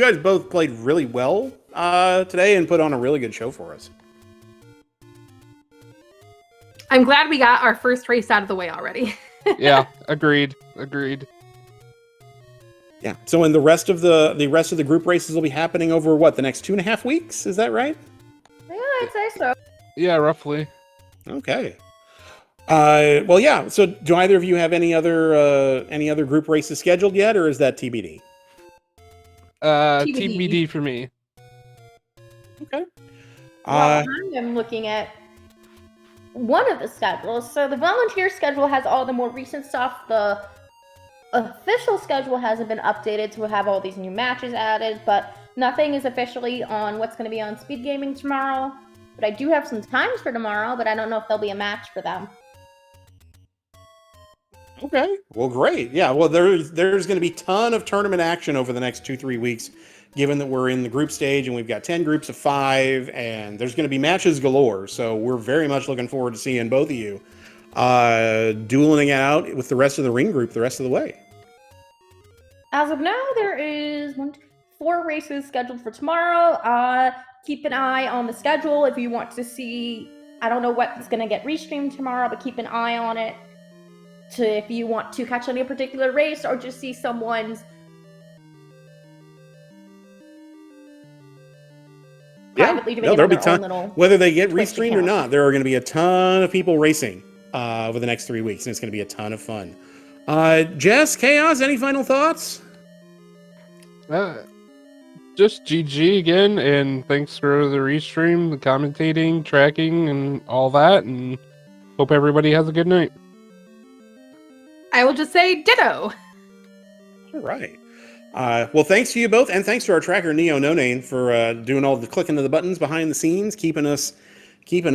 guys both played really well today and put on a really good show for us. I'm glad we got our first race out of the way already. Yeah, agreed. Yeah. So, and the rest of the group races will be happening over what, the next 2.5 weeks? Is that right? Yeah, I'd say so. Yeah, roughly. Okay. Well, yeah. So, do either of you have any other group races scheduled yet, or is that TBD? TBD for me. Okay. Well, I am looking at one of the schedules. So the volunteer schedule has all the more recent stuff. The official schedule hasn't been updated to have all these new matches added, but nothing is officially on what's going to be on Speedgaming tomorrow. But I do have some times for tomorrow, but I don't know if there'll be a match for them. Okay. Well, great. Yeah. Well, there's going to be a ton of tournament action over the next 2-3 weeks, given that we're in the group stage and we've got 10 groups of 5, and there's going to be matches galore. So we're very much looking forward to seeing both of you dueling it out with the rest of the ring group the rest of the way. As of now, there is 4 races scheduled for tomorrow. Keep an eye on the schedule if you want to see. I don't know what's going to get restreamed tomorrow, but keep an eye on it if you want to catch any particular race or just see someone's privately doing there'll be their own little whether they get Twitch restreamed or account. not. There are going to be a ton of people racing over the next 3 weeks, and it's going to be a ton of fun. Jess, Chaos, any final thoughts? Just GG again, and thanks for the restream, the commentating, tracking, and all that, and hope everybody has a good night. I will just say ditto. All right. Well, thanks to you both, and thanks to our tracker Neo No Name for doing all the clicking of the buttons behind the scenes, keeping us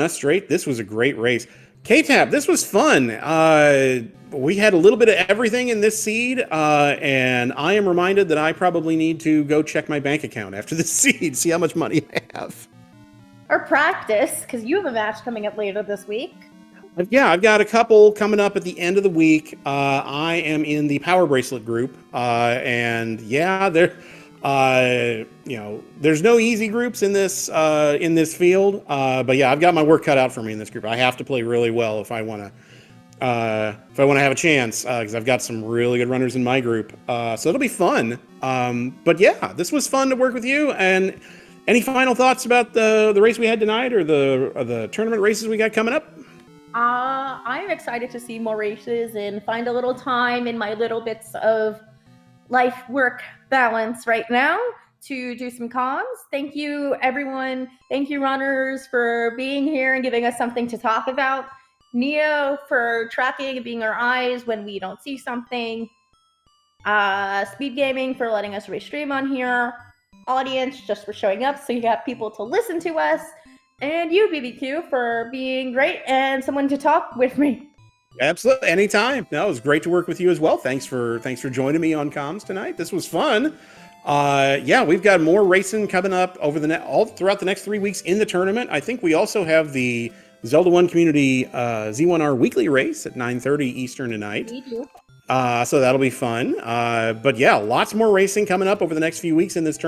straight. This was a great race. K-Tap, this was fun. We had a little bit of everything in this seed, and I am reminded that I probably need to go check my bank account after the seed, see how much money I have. Or practice, because you have a match coming up later this week. Yeah, I've got a couple coming up at the end of the week. I am in the Power Bracelet group, and yeah, there's no easy groups in this field. But yeah, I've got my work cut out for me in this group. I have to play really well if I want to have a chance, because I've got some really good runners in my group. So it'll be fun. But yeah, this was fun to work with you. And any final thoughts about the race we had tonight, or the tournament races we got coming up? I'm excited to see more races and find a little time in my little bits of life-work balance right now to do some cons. Thank you, everyone. Thank you, runners, for being here and giving us something to talk about. Neo for tracking and being our eyes when we don't see something. Speedgaming for letting us restream on here. Audience just for showing up so you have people to listen to us. And you, BBQ, for being great and someone to talk with me. Absolutely, anytime. No, it was great to work with you as well. Thanks for joining me on comms tonight. This was fun. Yeah, we've got more racing coming up over all throughout the next 3 weeks in the tournament. I think we also have the Zelda 1 Community Z1R weekly race at 9:30 Eastern tonight. We do. So that'll be fun. But yeah, lots more racing coming up over the next few weeks in this tournament.